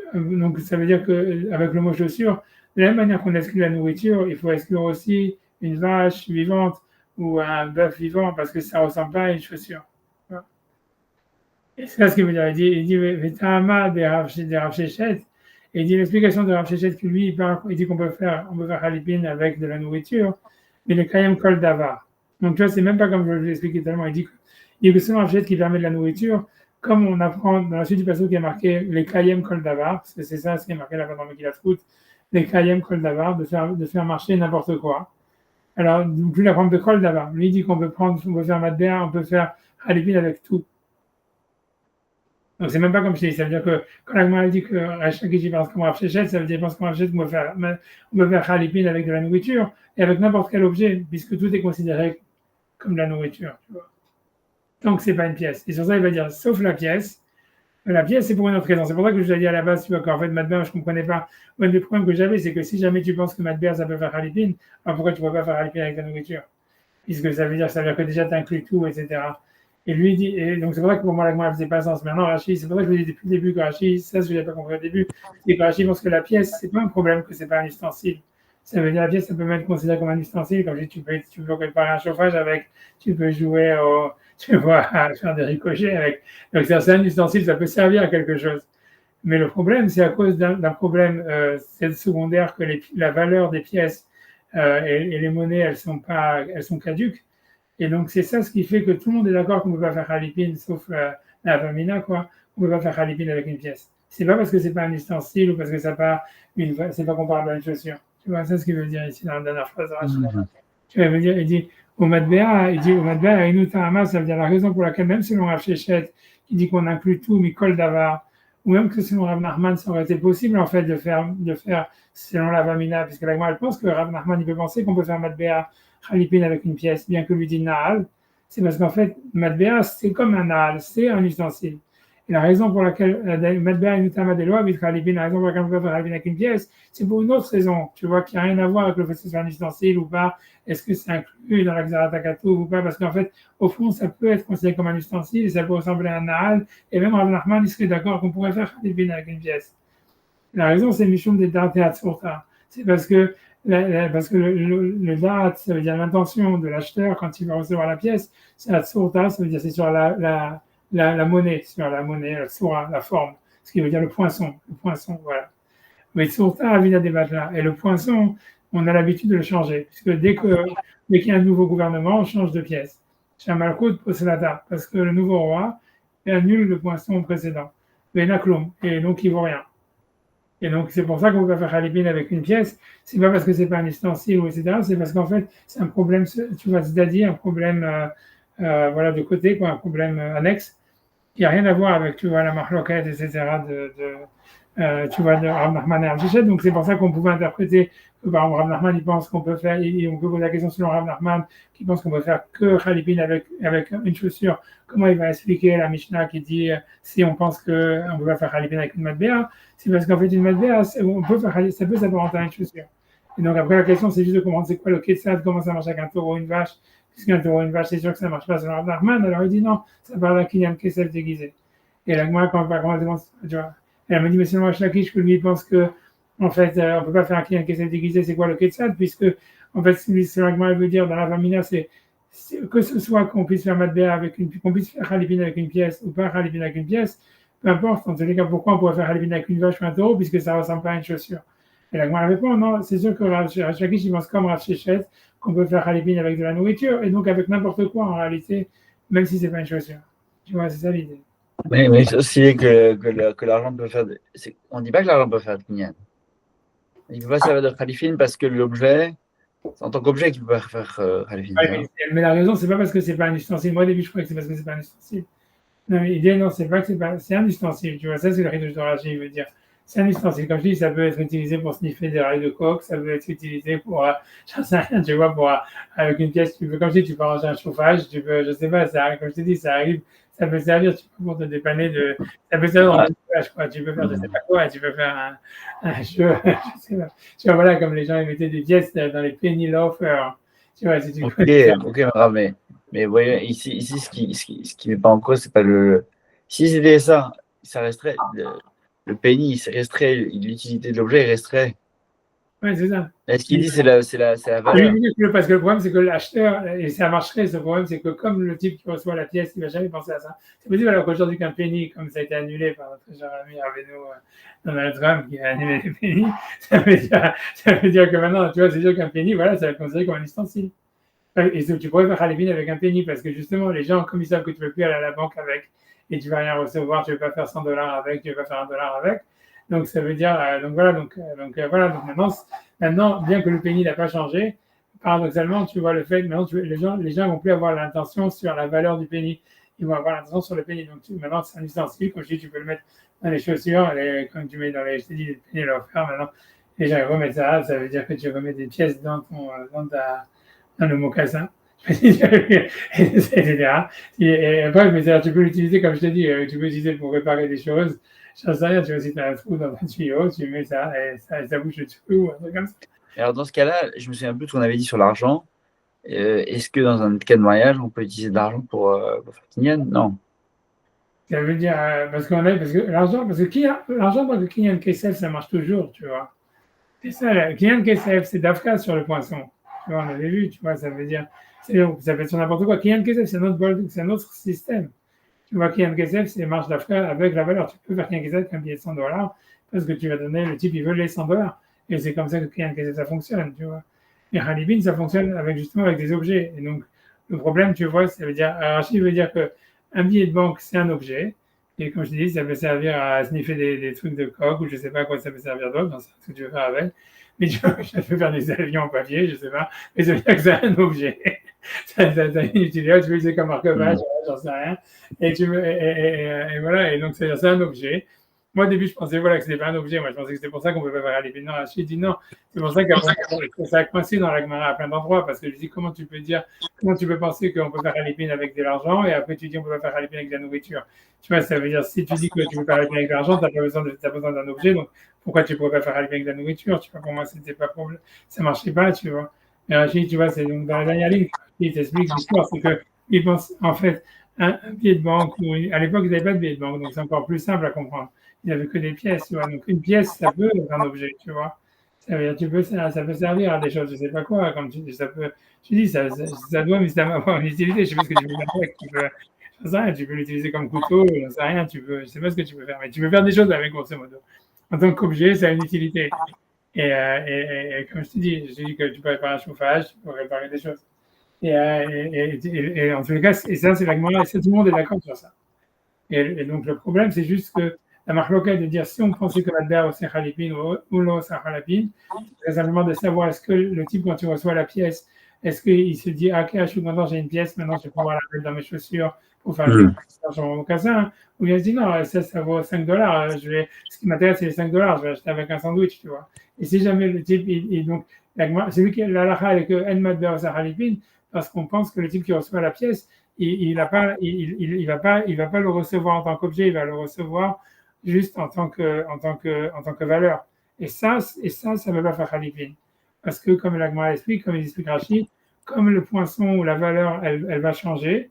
A: ça veut dire que avec le mot chaussure, de la même manière qu'on exclut la nourriture, il faut exclure aussi une vache vivante ou un bœuf vivant parce que ça ressemble pas à une chaussure. Et c'est ce qu'il veut dire. Il dit Vetama de Rav Shechet. Et il dit l'explication de Rav Shechet que lui, il dit qu'on peut faire Khalipin avec de la nourriture, mais le Kayem Kol Davar. Donc tu vois, c'est même pas comme je l'ai expliqué tellement. Il dit que c'est Rav Shechet qui permet de la nourriture, comme on apprend dans la suite du passage qui est marqué les Kayem Kol Davar, parce que c'est ça ce qui est marqué là-bas dans le Megillat Ruth, les Kayem Kol Davar, de faire marcher n'importe quoi. Alors, plus la forme de Kol Davar. Lui, il dit qu'on peut faire Matbea, on peut faire Khalipin avec tout. Donc, c'est même pas comme je dis. Ça veut dire que quand la Gemara dit que Resh Lakish pense comme Rav Shechet, ça veut dire pense comme Rav Shechet qu'on peut faire Khalipin avec de la nourriture et avec n'importe quel objet, puisque tout est considéré comme de la nourriture. Tu vois. Donc, c'est pas une pièce. Et sur ça, il va dire, sauf la pièce. La pièce, c'est pour une autre raison. C'est pour ça que je vous ai dit à la base, tu vois, qu'en fait, Matbea, je comprenais pas. Un des problèmes que j'avais, c'est que si jamais tu penses que Matbea, ça peut faire Khalipin, alors pourquoi tu ne peux pas faire Khalipin avec la nourriture? Puisque ça veut dire que déjà tu inclus tout, etc. Et lui dit, et donc c'est pour ça que pour moi la Gemara ne faisait pas sens. Maintenant, Rashi, c'est pour ça que je vous dis depuis le début que Rashi, ça je n'avais pas compris au début, c'est que Rashi pense que la pièce, c'est pas un problème que c'est pas un ustensile. Ça veut dire la pièce, ça peut même être considéré comme un ustensile. Comme je dis, tu peux préparer un chauffage avec, tu peux jouer tu vois, à faire des ricochets avec. Donc c'est un ustensile, ça peut servir à quelque chose. Mais le problème, c'est à cause d'un problème secondaire que la valeur des pièces et les monnaies, elles sont caduques. Et donc, c'est ça ce qui fait que tout le monde est d'accord qu'on ne peut pas faire Khalipin, sauf la Famina, quoi. On ne peut pas faire Khalipin avec une pièce. C'est pas parce que c'est pas un ustensile ou parce que c'est pas comparable à une chaussure. Tu vois, c'est ce qu'il veut dire ici dans la dernière phrase. Tu vois, il veut dire, il dit, au Matbea, Inutahama, ça veut dire la raison pour laquelle, même selon Rav Shechet, qui dit qu'on inclut tout, Mikol Davar, ou même que selon Rav Nachman, ça aurait été possible, en fait, de faire selon la Vamina, puisque la elle pense que Rav Nachman, il peut penser qu'on peut faire Matbea Khalipin avec une pièce, bien que lui dit Nahal, c'est parce qu'en fait, Matbea, c'est comme un Nahal, c'est un ustensile. Et la raison pour laquelle Matbea et Nutama des lois, Khalipin, la raison pour laquelle on peut faire Khalipin avec une pièce, c'est pour une autre raison, tu vois, qui n'a rien à voir avec le fait que ce soit un ustensile ou pas, est-ce que c'est inclus dans la Xaratakatou ou pas, parce qu'en fait, au fond, ça peut être considéré comme un ustensile, et ça peut ressembler à un Nahal, et même Rav Nachman, il serait d'accord qu'on pourrait faire Khalipin avec une pièce. La raison, c'est Mishum des Darteat Surta. C'est parce que le da'at, ça veut dire l'intention de l'acheteur quand il va recevoir la pièce, c'est la tsurta, ça veut dire c'est sur la monnaie, sur la monnaie, la tsura, la forme, ce qui veut dire le poinçon, voilà. Mais tsurta avina des là. Et le poinçon, on a l'habitude de le changer, puisque dès qu'il y a un nouveau gouvernement, on change de pièce. Shamalkut poselata, parce que le nouveau roi annule le poinçon précédent. Venaklum, et donc il ne vaut rien. Et donc, c'est pour ça qu'on ne peut pas faire Khalipin avec une pièce. C'est pas parce que c'est pas un ustensile ou etc. C'est parce qu'en fait, c'est un problème, tu vois, c'est-à-dire un problème, voilà, de côté, quoi, un problème annexe qui n'a rien à voir avec, tu vois, la marloquette, etc. Tu vois, de Rav Nachman et Rav Shechet. Donc, c'est pour ça qu'on pouvait interpréter que, par exemple, Rav Nachman, il pense qu'on peut faire, on peut poser la question selon Rav Nachman, qui pense qu'on peut faire que Khalipin avec une chaussure. Comment il va expliquer la Mishnah qui dit, si on pense qu'on ne peut pas faire Khalipin avec une matbea, c'est parce qu'en fait, une matbea, on peut faire, ça peut s'apparenter à une chaussure. Et donc, après, la question, c'est juste de comprendre c'est quoi le Ketsad, comment ça marche avec un taureau ou une vache. Puisqu'un taureau ou une vache, c'est sûr que ça ne marche pas selon Rav Nachman. Alors, il dit non, ça parle d'un Kinyan Kesef déguisé. Et là, moi, quand on demande, tu vois, elle me dit, mais c'est moi, Shakish, que lui, il pense que, en fait, on ne peut pas faire un Kinyan Kesef déguisé, c'est quoi le Ketsad, puisque, en fait, ce que elle veut dire dans la Vamina, c'est que ce soit qu'on puisse faire Matbea qu'on puisse faire Khalipin avec une pièce ou pas Khalipin avec une pièce, peu importe, en tous les cas, pourquoi on pourrait faire Khalipin avec une vache ou un taureau, puisque ça ne ressemble pas à une chaussure. Et la Gemara répond, non, c'est sûr que Rav Shakish, il pense comme Rav Shechet, qu'on peut faire Khalipin avec de la nourriture, et donc avec n'importe quoi en réalité, même si ce n'est pas une chaussure. Tu vois, c'est ça l'idée.
C: Mais c'est aussi que l'argent peut faire. On ne dit pas que l'argent peut faire de Kinyan. Il ne peut pas servir de Khalifin parce que l'objet, c'est en tant qu'objet qu'il peut faire Khalifin.
A: Ouais, mais la raison, c'est pas parce que c'est pas un ustensile. Moi, au début, je croyais que c'est parce que c'est pas un ustensile. Non, mais l'idée, non, c'est pas que c'est un ustensile. Tu vois, ça, c'est le Hidush de Rashi, il veut dire. C'est un ustensile. Comme je dis, ça peut être utilisé pour sniffer des rails de coque, ça peut être utilisé pour, j'en sais rien, tu vois, avec une pièce, tu peux, comme je dis, tu peux ranger un chauffage, tu peux, je sais pas, ça, comme je te dis, ça arrive, ça peut servir, tu peux pour te dépanner ça peut servir dans le chauffage, quoi. Tu peux faire, je sais pas quoi, tu peux faire un jeu, je sais pas. Tu vois, voilà, comme les gens, ils mettaient des pièces dans les penny loafers. Tu vois, si tu
C: mais vous voyez, ici ce qui n'est pas en cause, c'est pas le. Si c'était ça, ça resterait. Le penny, il resterait, l'utilité de l'objet resterait.
A: Oui, c'est ça.
C: Et ce qu'il dit, c'est la valeur.
A: Parce que le problème, c'est que l'acheteur, et ça marcherait, ce problème, c'est que comme le type qui reçoit la pièce, il ne va jamais penser à ça. C'est possible alors qu'aujourd'hui, qu'un penny, comme ça a été annulé par notre cher ami Arveno Donald Trump, qui a annulé les penny, ça veut dire que maintenant, tu vois, c'est sûr qu'un penny, voilà, ça va être considéré comme un ustensile. Et tu pourrais faire Khalipin avec un penny, parce que justement, les gens, comme ils savent que tu ne peux plus aller à la banque avec, et tu ne vas rien recevoir, tu ne veux pas faire $100 avec, tu ne veux pas faire $1 avec. Donc, ça veut dire, donc voilà, donc maintenant, bien que le penny n'a pas changé, paradoxalement, tu vois le fait, maintenant, les gens vont plus avoir l'intention sur la valeur du penny, ils vont avoir l'intention sur le penny. Donc, maintenant, c'est un ustensile, comme je dis, tu peux le mettre dans les chaussures, comme tu mets dans les, je te dis, les penny l'offert, maintenant, les gens remettent ça veut dire que tu remets des pièces dans le mocassin. etc. Et après, mais tu peux l'utiliser, comme je t'ai dit, tu peux l'utiliser pour réparer des choses. J'en sais rien, tu vois, si tu as un trou dans un tuyau, tu mets ça et ça bouche le tuyau ou un truc comme ça.
C: Alors, dans ce cas-là, je me souviens un peu de ce qu'on avait dit sur l'argent. Est-ce que dans un cas de mariage, on peut utiliser de l'argent pour faire Kinyan? Non.
A: Ça veut dire, parce que l'argent dans le Kinyan Kesef, ça marche toujours, tu vois. C'est ça, le Kinyan Kesef, c'est d'Afka sur le poinçon. Tu vois, on avait vu, tu vois, ça veut dire, ça peut être sur n'importe quoi. Kinyan Kesef, c'est un autre système. Tu vois, Kinyan Kesef, c'est marche d'Afka avec la valeur. Tu peux faire Kinyan Kesef avec un billet de $100 parce que tu vas donner, le type, il veut les $100. Et c'est comme ça que Kinyan Kesef, ça fonctionne, tu vois. Mais Halipin, ça fonctionne justement avec des objets. Et donc, le problème, tu vois, ça veut dire, Rachid veut dire qu'un billet de banque, c'est un objet. Et comme je te dis, ça peut servir à sniffer des trucs de coque ou je ne sais pas à quoi ça peut servir d'autre, dans ce que tu veux faire avec. Mais tu peux faire des avions en papier, je ne sais pas. Mais ça veut dire que c'est un objet. Ça une utilité, tu peux l'utiliser comme marque-page, j'en sais rien. Et voilà, et donc c'est un objet. Moi, au début, je pensais voilà, que ce n'était pas un objet. Moi, je pensais que c'était pour ça qu'on ne pouvait pas faire Halipin. Non, Rachid dit non. C'est pour ça que ça a coincé dans la Gemara à plein d'endroits. Parce que je dis, comment tu peux penser qu'on peut faire Halipin avec de l'argent et après tu dis on peut pas faire Halipin avec de la nourriture. Tu vois, ça veut dire, si tu dis que tu peux faire Halipin avec de l'argent, tu n'as pas besoin d'un objet. Donc, pourquoi tu ne pourrais pas faire Halipin avec de la nourriture? Tu vois, pour moi, c'était pas problème. Ça marchait pas, tu vois. Mais Rachid, tu vois, c'est donc dans la dernière ligne, il t'explique l'histoire. C'est qu'il pense, en fait, un billet de banque, à l'époque, ils n'avaient pas de billet de banque. Donc, c'est encore plus simple à comprendre. Il n'y avait que des pièces, tu vois. Donc, une pièce, ça peut être un objet, tu vois. Ça veut dire, ça peut servir à des choses, je ne sais pas quoi, comme tu dis, ça peut, tu dis, ça doit évidemment avoir une utilité, je ne sais pas ce que tu peux faire avec, je sais rien, tu peux l'utiliser comme couteau, je ne sais rien, je ne sais pas ce que tu peux faire, mais tu peux faire des choses avec, grosso modo. En tant qu'objet, ça a une utilité. Et comme je te dis que tu peux réparer un chauffage, tu peux réparer des choses. Et en tous les cas, et ça, c'est la tout le monde est d'accord sur ça. Et donc, le problème, c'est juste que la marque locale de dire si on pensait que la au Halipin ou l'eau Halipin, c'est simplement de savoir est-ce que le type, quand tu reçoit la pièce, est-ce qu'il se dit ah, ok, je suis content, j'ai une pièce, maintenant je vais pouvoir la mettre dans mes chaussures pour faire le sur mon mocassin, ou bien il se dit non, ça vaut $5, ce qui m'intéresse, c'est les $5, je vais acheter avec un sandwich, tu vois. Et si jamais le type, donc, c'est lui qui la lacha avec En Madber au Halipin, parce qu'on pense que le type qui reçoit la pièce, il va pas le recevoir en tant qu'objet, il va le recevoir juste en tant que valeur. Et ça ne veut pas faire Halipin. Parce que, comme l'Agma explique, comme il explique Rachid, comme le poinçon ou la valeur, elle va changer,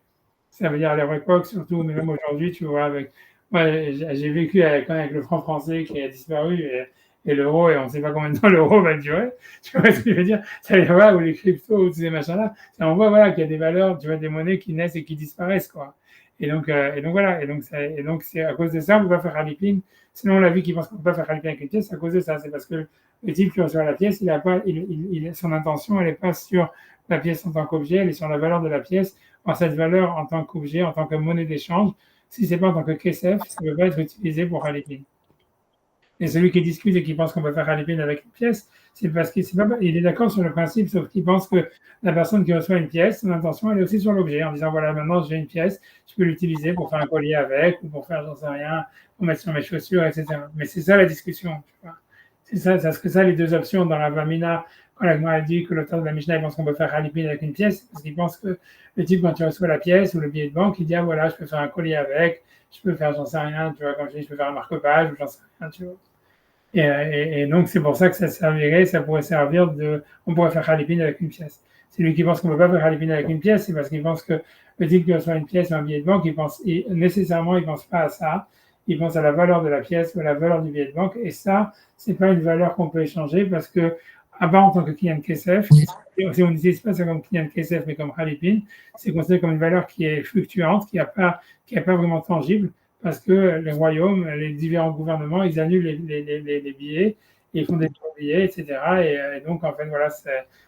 A: ça veut dire à leur époque, surtout, mais même aujourd'hui, tu vois, j'ai vécu avec le franc français qui a disparu et l'euro, et on ne sait pas combien de temps l'euro va durer. Tu vois ce que je veux dire? Ça veut dire, voilà, ou les cryptos, ou tous ces machins-là. On voit, voilà, qu'il y a des valeurs, tu vois, des monnaies qui naissent et qui disparaissent, quoi. Et donc voilà. Et donc, c'est à cause de ça, on ne peut pas faire Halipin. Sinon, la vie qui pense qu'on ne peut pas faire Halipin avec une pièce, c'est à cause de ça. C'est parce que le type qui reçoit la pièce, son intention, elle n'est pas sur la pièce en tant qu'objet, elle est sur la valeur de la pièce. Or, cette valeur en tant qu'objet, en tant que monnaie d'échange, si ce n'est pas en tant que KSF, ça ne peut pas être utilisé pour Halipin. Et celui qui discute et qui pense qu'on peut faire Halipin avec une pièce, c'est parce qu'il est d'accord sur le principe, sauf qu'il pense que la personne qui reçoit une pièce, son intention, elle est aussi sur l'objet, en disant, voilà, maintenant j'ai une pièce, je peux l'utiliser pour faire un collier avec, ou pour faire, j'en sais rien, pour mettre sur mes chaussures, etc. Mais c'est ça la discussion, tu vois. C'est ça les deux options dans la Vamina. Quand la Gemara dit que l'auteur de la Mishnah il pense qu'on peut faire Halipin avec une pièce, parce qu'il pense que le type, quand tu reçois la pièce ou le billet de banque, il dit, ah voilà, je peux faire un collier avec, je peux faire, j'en sais rien, tu vois, comme je dis, je peux faire un marque-page, ou j'en sais rien, tu vois. Et donc, c'est pour ça que ça pourrait servir on pourrait faire Halipin avec une pièce. C'est lui qui pense qu'on ne peut pas faire Halipin avec une pièce, c'est parce qu'il pense que le type qui reçoit une pièce ou un billet de banque, nécessairement, il ne pense pas à ça. Il pense à la valeur de la pièce ou à la valeur du billet de banque. Et ça, c'est pas une valeur qu'on peut échanger parce que, à part en tant que Kinyan Kesef, si on n'utilise pas ça comme Kinyan Kesef, mais comme Halipin, c'est considéré comme une valeur qui est fluctuante, qui n'est pas vraiment tangible parce que les royaumes, les différents gouvernements, ils annulent les billets, ils font des nouveaux billets, etc. Et donc, en fait, voilà,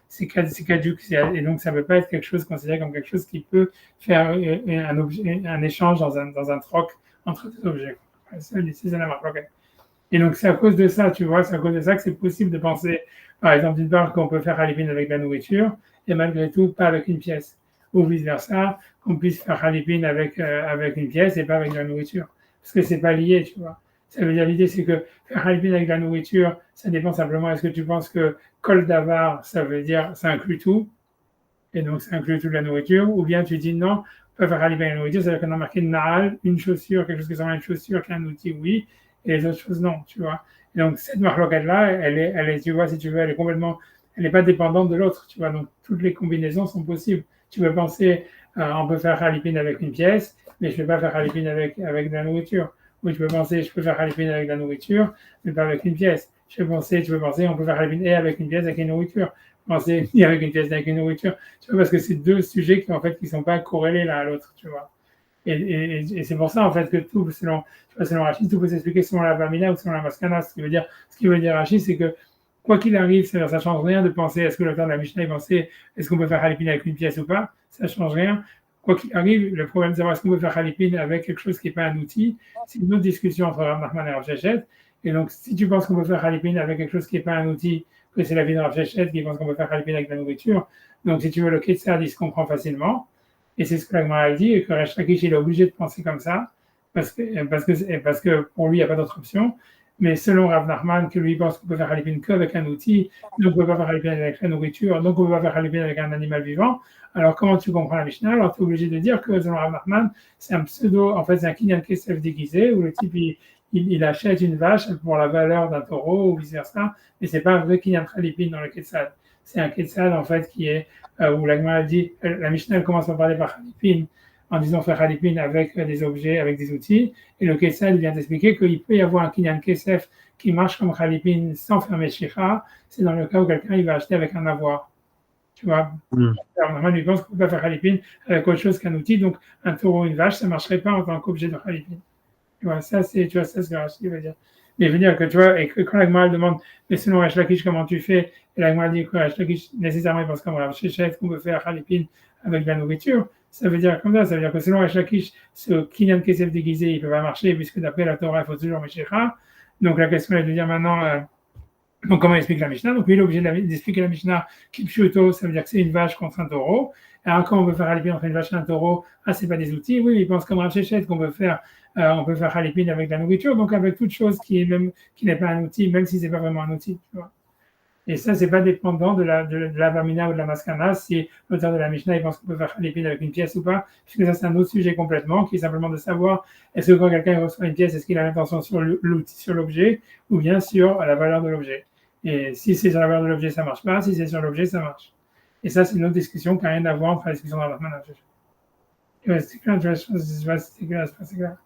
A: c'est caduc. Et donc, ça ne peut pas être quelque chose considéré comme quelque chose qui peut faire un échange dans un troc entre deux objets. C'est la marque. Okay. Et donc, c'est à cause de ça, tu vois, c'est à cause de ça que c'est possible de penser, par exemple, d'une part, qu'on peut faire Halipin avec la nourriture, et malgré tout, pas avec une pièce. Ou vice-versa, qu'on puisse faire Halipin avec une pièce et pas avec de la nourriture. Parce que c'est pas lié, tu vois. Ça veut dire, l'idée, c'est que faire Halipin avec de la nourriture, ça dépend simplement, est-ce que tu penses que Kol Davar, ça veut dire, ça inclut tout, et donc ça inclut toute la nourriture, ou bien tu dis non, on peut faire Halipin avec la nourriture, c'est-à-dire qu'on a marqué Naal, une chaussure, quelque chose qui ressemble à une chaussure, qui est un outil, oui, et les autres choses, non, tu vois. Et donc, cette marque-là, elle est, tu vois, si tu veux, elle n'est pas dépendante de l'autre, tu vois. Donc, toutes les combinaisons sont possibles. Tu peux penser, on peut faire Halipin avec une pièce, mais je ne peux pas faire Halipin avec de la nourriture. Ou tu peux penser, je peux faire Halipin avec de la nourriture, mais pas avec une pièce. Tu peux penser, on peut faire Halipin et avec une pièce, avec une nourriture. Penser ni avec une pièce, avec une nourriture. Tu vois, parce que c'est deux sujets qui, en fait, qui sont pas corrélés l'un à l'autre, tu vois. Et c'est pour ça, en fait, que tout, selon Rachid, tout peut s'expliquer selon la Vamina ou selon la Maskana. Ce qui veut dire Rachid, c'est que quoi qu'il arrive, ça ne change rien de penser, est-ce que l'auteur de la Mishnah pensait, est-ce qu'on peut faire Halipin avec une pièce ou pas, ça ne change rien. Quoi qu'il arrive, le problème de savoir est-ce qu'on peut faire Halipin avec quelque chose qui n'est pas un outil, c'est une autre discussion entre Rav Nachman et Rav Sheshet. Et donc, si tu penses qu'on peut faire Halipin avec quelque chose qui n'est pas un outil, que c'est la vie de Rav Sheshet qui pense qu'on peut faire Halipin avec de la nourriture, donc si tu veux, le Ketzad, il se comprend facilement. Et c'est ce que la Gemara dit, et que Resh Lakish, il est obligé de penser comme ça, parce que pour lui, il n'y a pas d'autre option. Mais selon Rav Nachman, que lui pense qu'on peut faire Halipin qu'avec un outil, donc on ne peut pas faire Halipin avec la nourriture, donc on ne peut pas faire Halipin avec un animal vivant. Alors comment tu comprends la Mishnah? Alors tu es obligé de dire que selon Rav Nachman, c'est un pseudo, en fait c'est un Kinyan Kesef déguisé, où le type il achète une vache pour la valeur d'un taureau ou vice-versa, mais c'est pas un vrai Kinyan Halipin dans le Ketzad. C'est un Ketzad en fait qui est, où la Gemara dit, la Mishnah elle commence à parler par Halipin, en disant faire Halipin avec des objets, avec des outils. Et le Ketzad vient d'expliquer qu'il peut y avoir un Kinyan Kesef qui marche comme Halipin sans faire Meshicha. C'est dans le cas où quelqu'un il va acheter avec un avoir. Tu vois, normalement, lui pense qu'on peut pas faire Halipin avec autre chose qu'un outil. Donc, un taureau ou une vache, ça ne marcherait pas en tant qu'objet de Halipin. Tu vois, ça, c'est ce que Rashi veut dire. Mais il veut dire que, tu vois, et que quand la Gemara demande, mais selon Resh Lakish, comment tu fais? Et la Gemara dit que Resh Lakish, nécessairement, parce qu'on va chercher qu'on peut faire Halipin avec de la nourriture. Ça veut dire comme ça veut dire que selon Resh Lakish, ce Kinyan Kesef déguisé, il ne peut pas marcher, puisque d'après la Torah, il faut toujours Meshicha. Donc la question est de dire maintenant, donc comment il explique la Mishnah? Donc lui, il est obligé d'expliquer la Mishnah Kipshuto, ça veut dire que c'est une vache contre un taureau. Alors comment on peut faire Halipin entre une vache et un taureau? Ah, c'est pas des outils. Oui, il pense comme Rav Sheshet qu'on peut faire, on peut faire Halipin avec de la nourriture, donc avec toute chose qui n'est pas un outil, même si c'est pas vraiment un outil. Tu vois. Et ça, c'est pas dépendant de la Vamina ou de la Maskana, si l'auteur de la Mishnah il pense qu'on peut faire Halipin avec une pièce ou pas, puisque ça, c'est un autre sujet complètement, qui est simplement de savoir est-ce que quand quelqu'un reçoit une pièce, est-ce qu'il a l'intention sur l'outil, sur l'objet, ou bien sur la valeur de l'objet. Et si c'est sur la valeur de l'objet, ça marche pas, si c'est sur l'objet, ça marche. Et ça, c'est une autre discussion qui n'a rien à voir entre la discussion de la Rahman et la c'est clair, tu vois, c'est clair.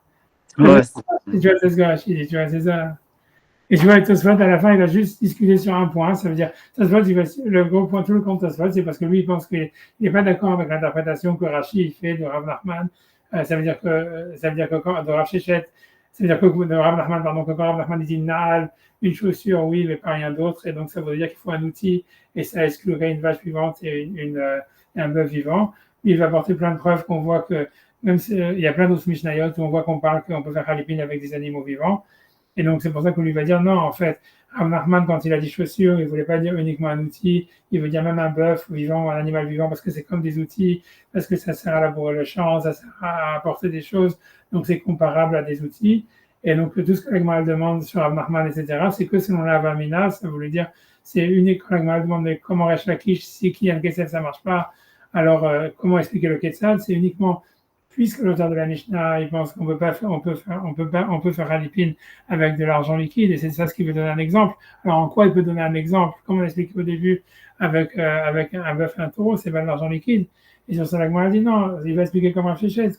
C: Ouais,
A: Tu vois, c'est ce que Rachid dit, tu vois, c'est ça. Et tu vois, Tosfot, à la fin, il va juste discuter sur un point. Ça veut dire, Tosfot, le gros point, tout le compte Tosfot, c'est parce que lui, il pense qu'il n'est pas d'accord avec l'interprétation que Rachid fait de Rav Nachman. Ça veut dire que de Rav Sheshet, ça veut dire que de Rav Nachman, pardon, que quand Rav Nachman dit Naal, une chaussure, oui, mais pas rien d'autre. Et donc, ça veut dire qu'il faut un outil, et ça exclurait une vache vivante et un bœuf vivant. Il va apporter plein de preuves qu'on voit que, même il y a plein d'autres Mishnayot où on voit qu'on parle qu'on peut faire Halipin avec des animaux vivants. Et donc, c'est pour ça qu'on lui va dire non, en fait, Rav Nachman, quand il a dit chaussures, il ne voulait pas dire uniquement un outil, il veut dire même un bœuf vivant ou un animal vivant parce que c'est comme des outils, parce que ça sert à labourer le champ, ça sert à apporter des choses, donc c'est comparable à des outils. Et donc, tout ce que l'Agma demande sur Rav Nachman, etc., c'est que selon la Vamina, ça voulait dire, c'est unique quand l'Agma demande comment Resh Lakish, si Kinyan Kesef, ça ne marche pas, alors comment expliquer le Ketzad? C'est uniquement puisque l'auteur de la Mishnah, il pense qu'on peut faire Halipin avec de l'argent liquide, et c'est ça ce qu'il veut donner un exemple. Alors, en quoi il peut donner un exemple? Comme on l'a expliqué au début, avec un bœuf et un taureau, c'est pas de l'argent liquide. Et sur ça, la Gemara dit non, il va expliquer comme un fléchet,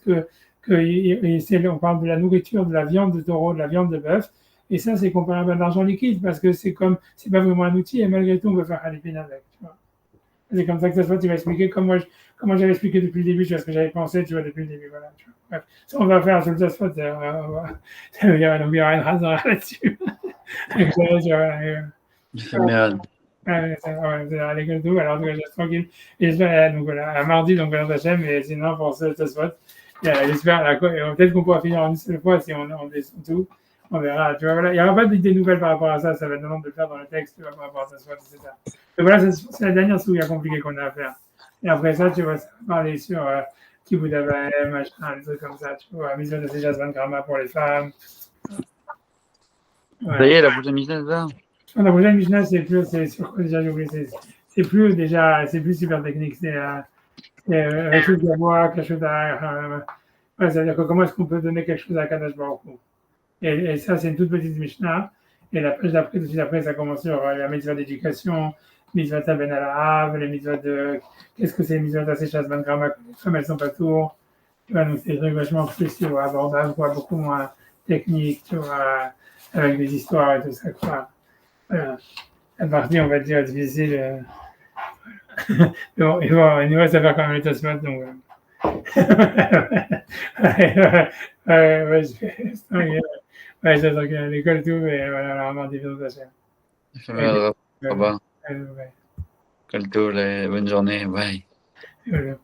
A: on parle de la nourriture, de la viande de taureau, de la viande de bœuf, et ça, c'est comparable à de l'argent liquide, parce que c'est pas vraiment un outil, et malgré tout, on peut faire Halipin avec, tu vois. C'est comme ça que ça se fait, tu vas expliquer comme j'avais expliqué depuis le début, tu vois ce que j'avais pensé, tu vois, depuis le début, voilà. Tu vois. Bref, ça, on va faire sur le Tosfot, il y aura une hasard là-dessus. C'est à l'école tout, alors je reste tranquille. Et j'espère, donc voilà, à mardi, donc voilà, Hachem, et sinon, pour ce Tosfot, j'espère, peut-être qu'on pourra finir en une seule fois si on descend tout. On verra, tu vois, voilà. Il n'y aura pas d'idées nouvelles par rapport à ça, ça va être le de le faire dans le texte, tu vois, par rapport à ça, c'est ça. Et voilà, c'est la dernière souillure compliquée qu'on a à faire. Et après ça, tu vas parler sur Kibud Avaim, machin, des trucs comme ça, tu vois, mise de Sejas Van Grama pour les femmes.
C: Ouais. Ça y est, la prochaine Mishnah, c'est ça?
A: La prochaine Mishnah, c'est sur quoi déjà, j'ai oublié, c'est plus super technique, c'est Reshut Gavoa, Kashut ouais, c'est-à-dire que comment est-ce qu'on peut donner quelque chose à Kadosh Baruch Hu. Et ça, c'est une toute petite Mishnah. Et la page d'après, tout de suite après, ça commence sur la mitzvah d'éducation, mitzvah ben al les mitzvahs de. Qu'est-ce que c'est les mitzvahs d'Asechas Ben Grama, que les femmes, elles sont pas tours. Tu vois, donc c'est des trucs vachement plus, tu vois, abordables, quoi, beaucoup moins techniques, tu vois, avec des histoires et tout ça, quoi. Voilà. La partie, on va dire, difficile. Bon, et bon, il nous reste à faire quand même les Tosfot, donc. Ouais, ça, donc, l'école, tout, mais voilà, vraiment, des choses à faire.
C: Au revoir.
A: Ouais.
C: Calto, bonne journée. Bye.
A: Ouais.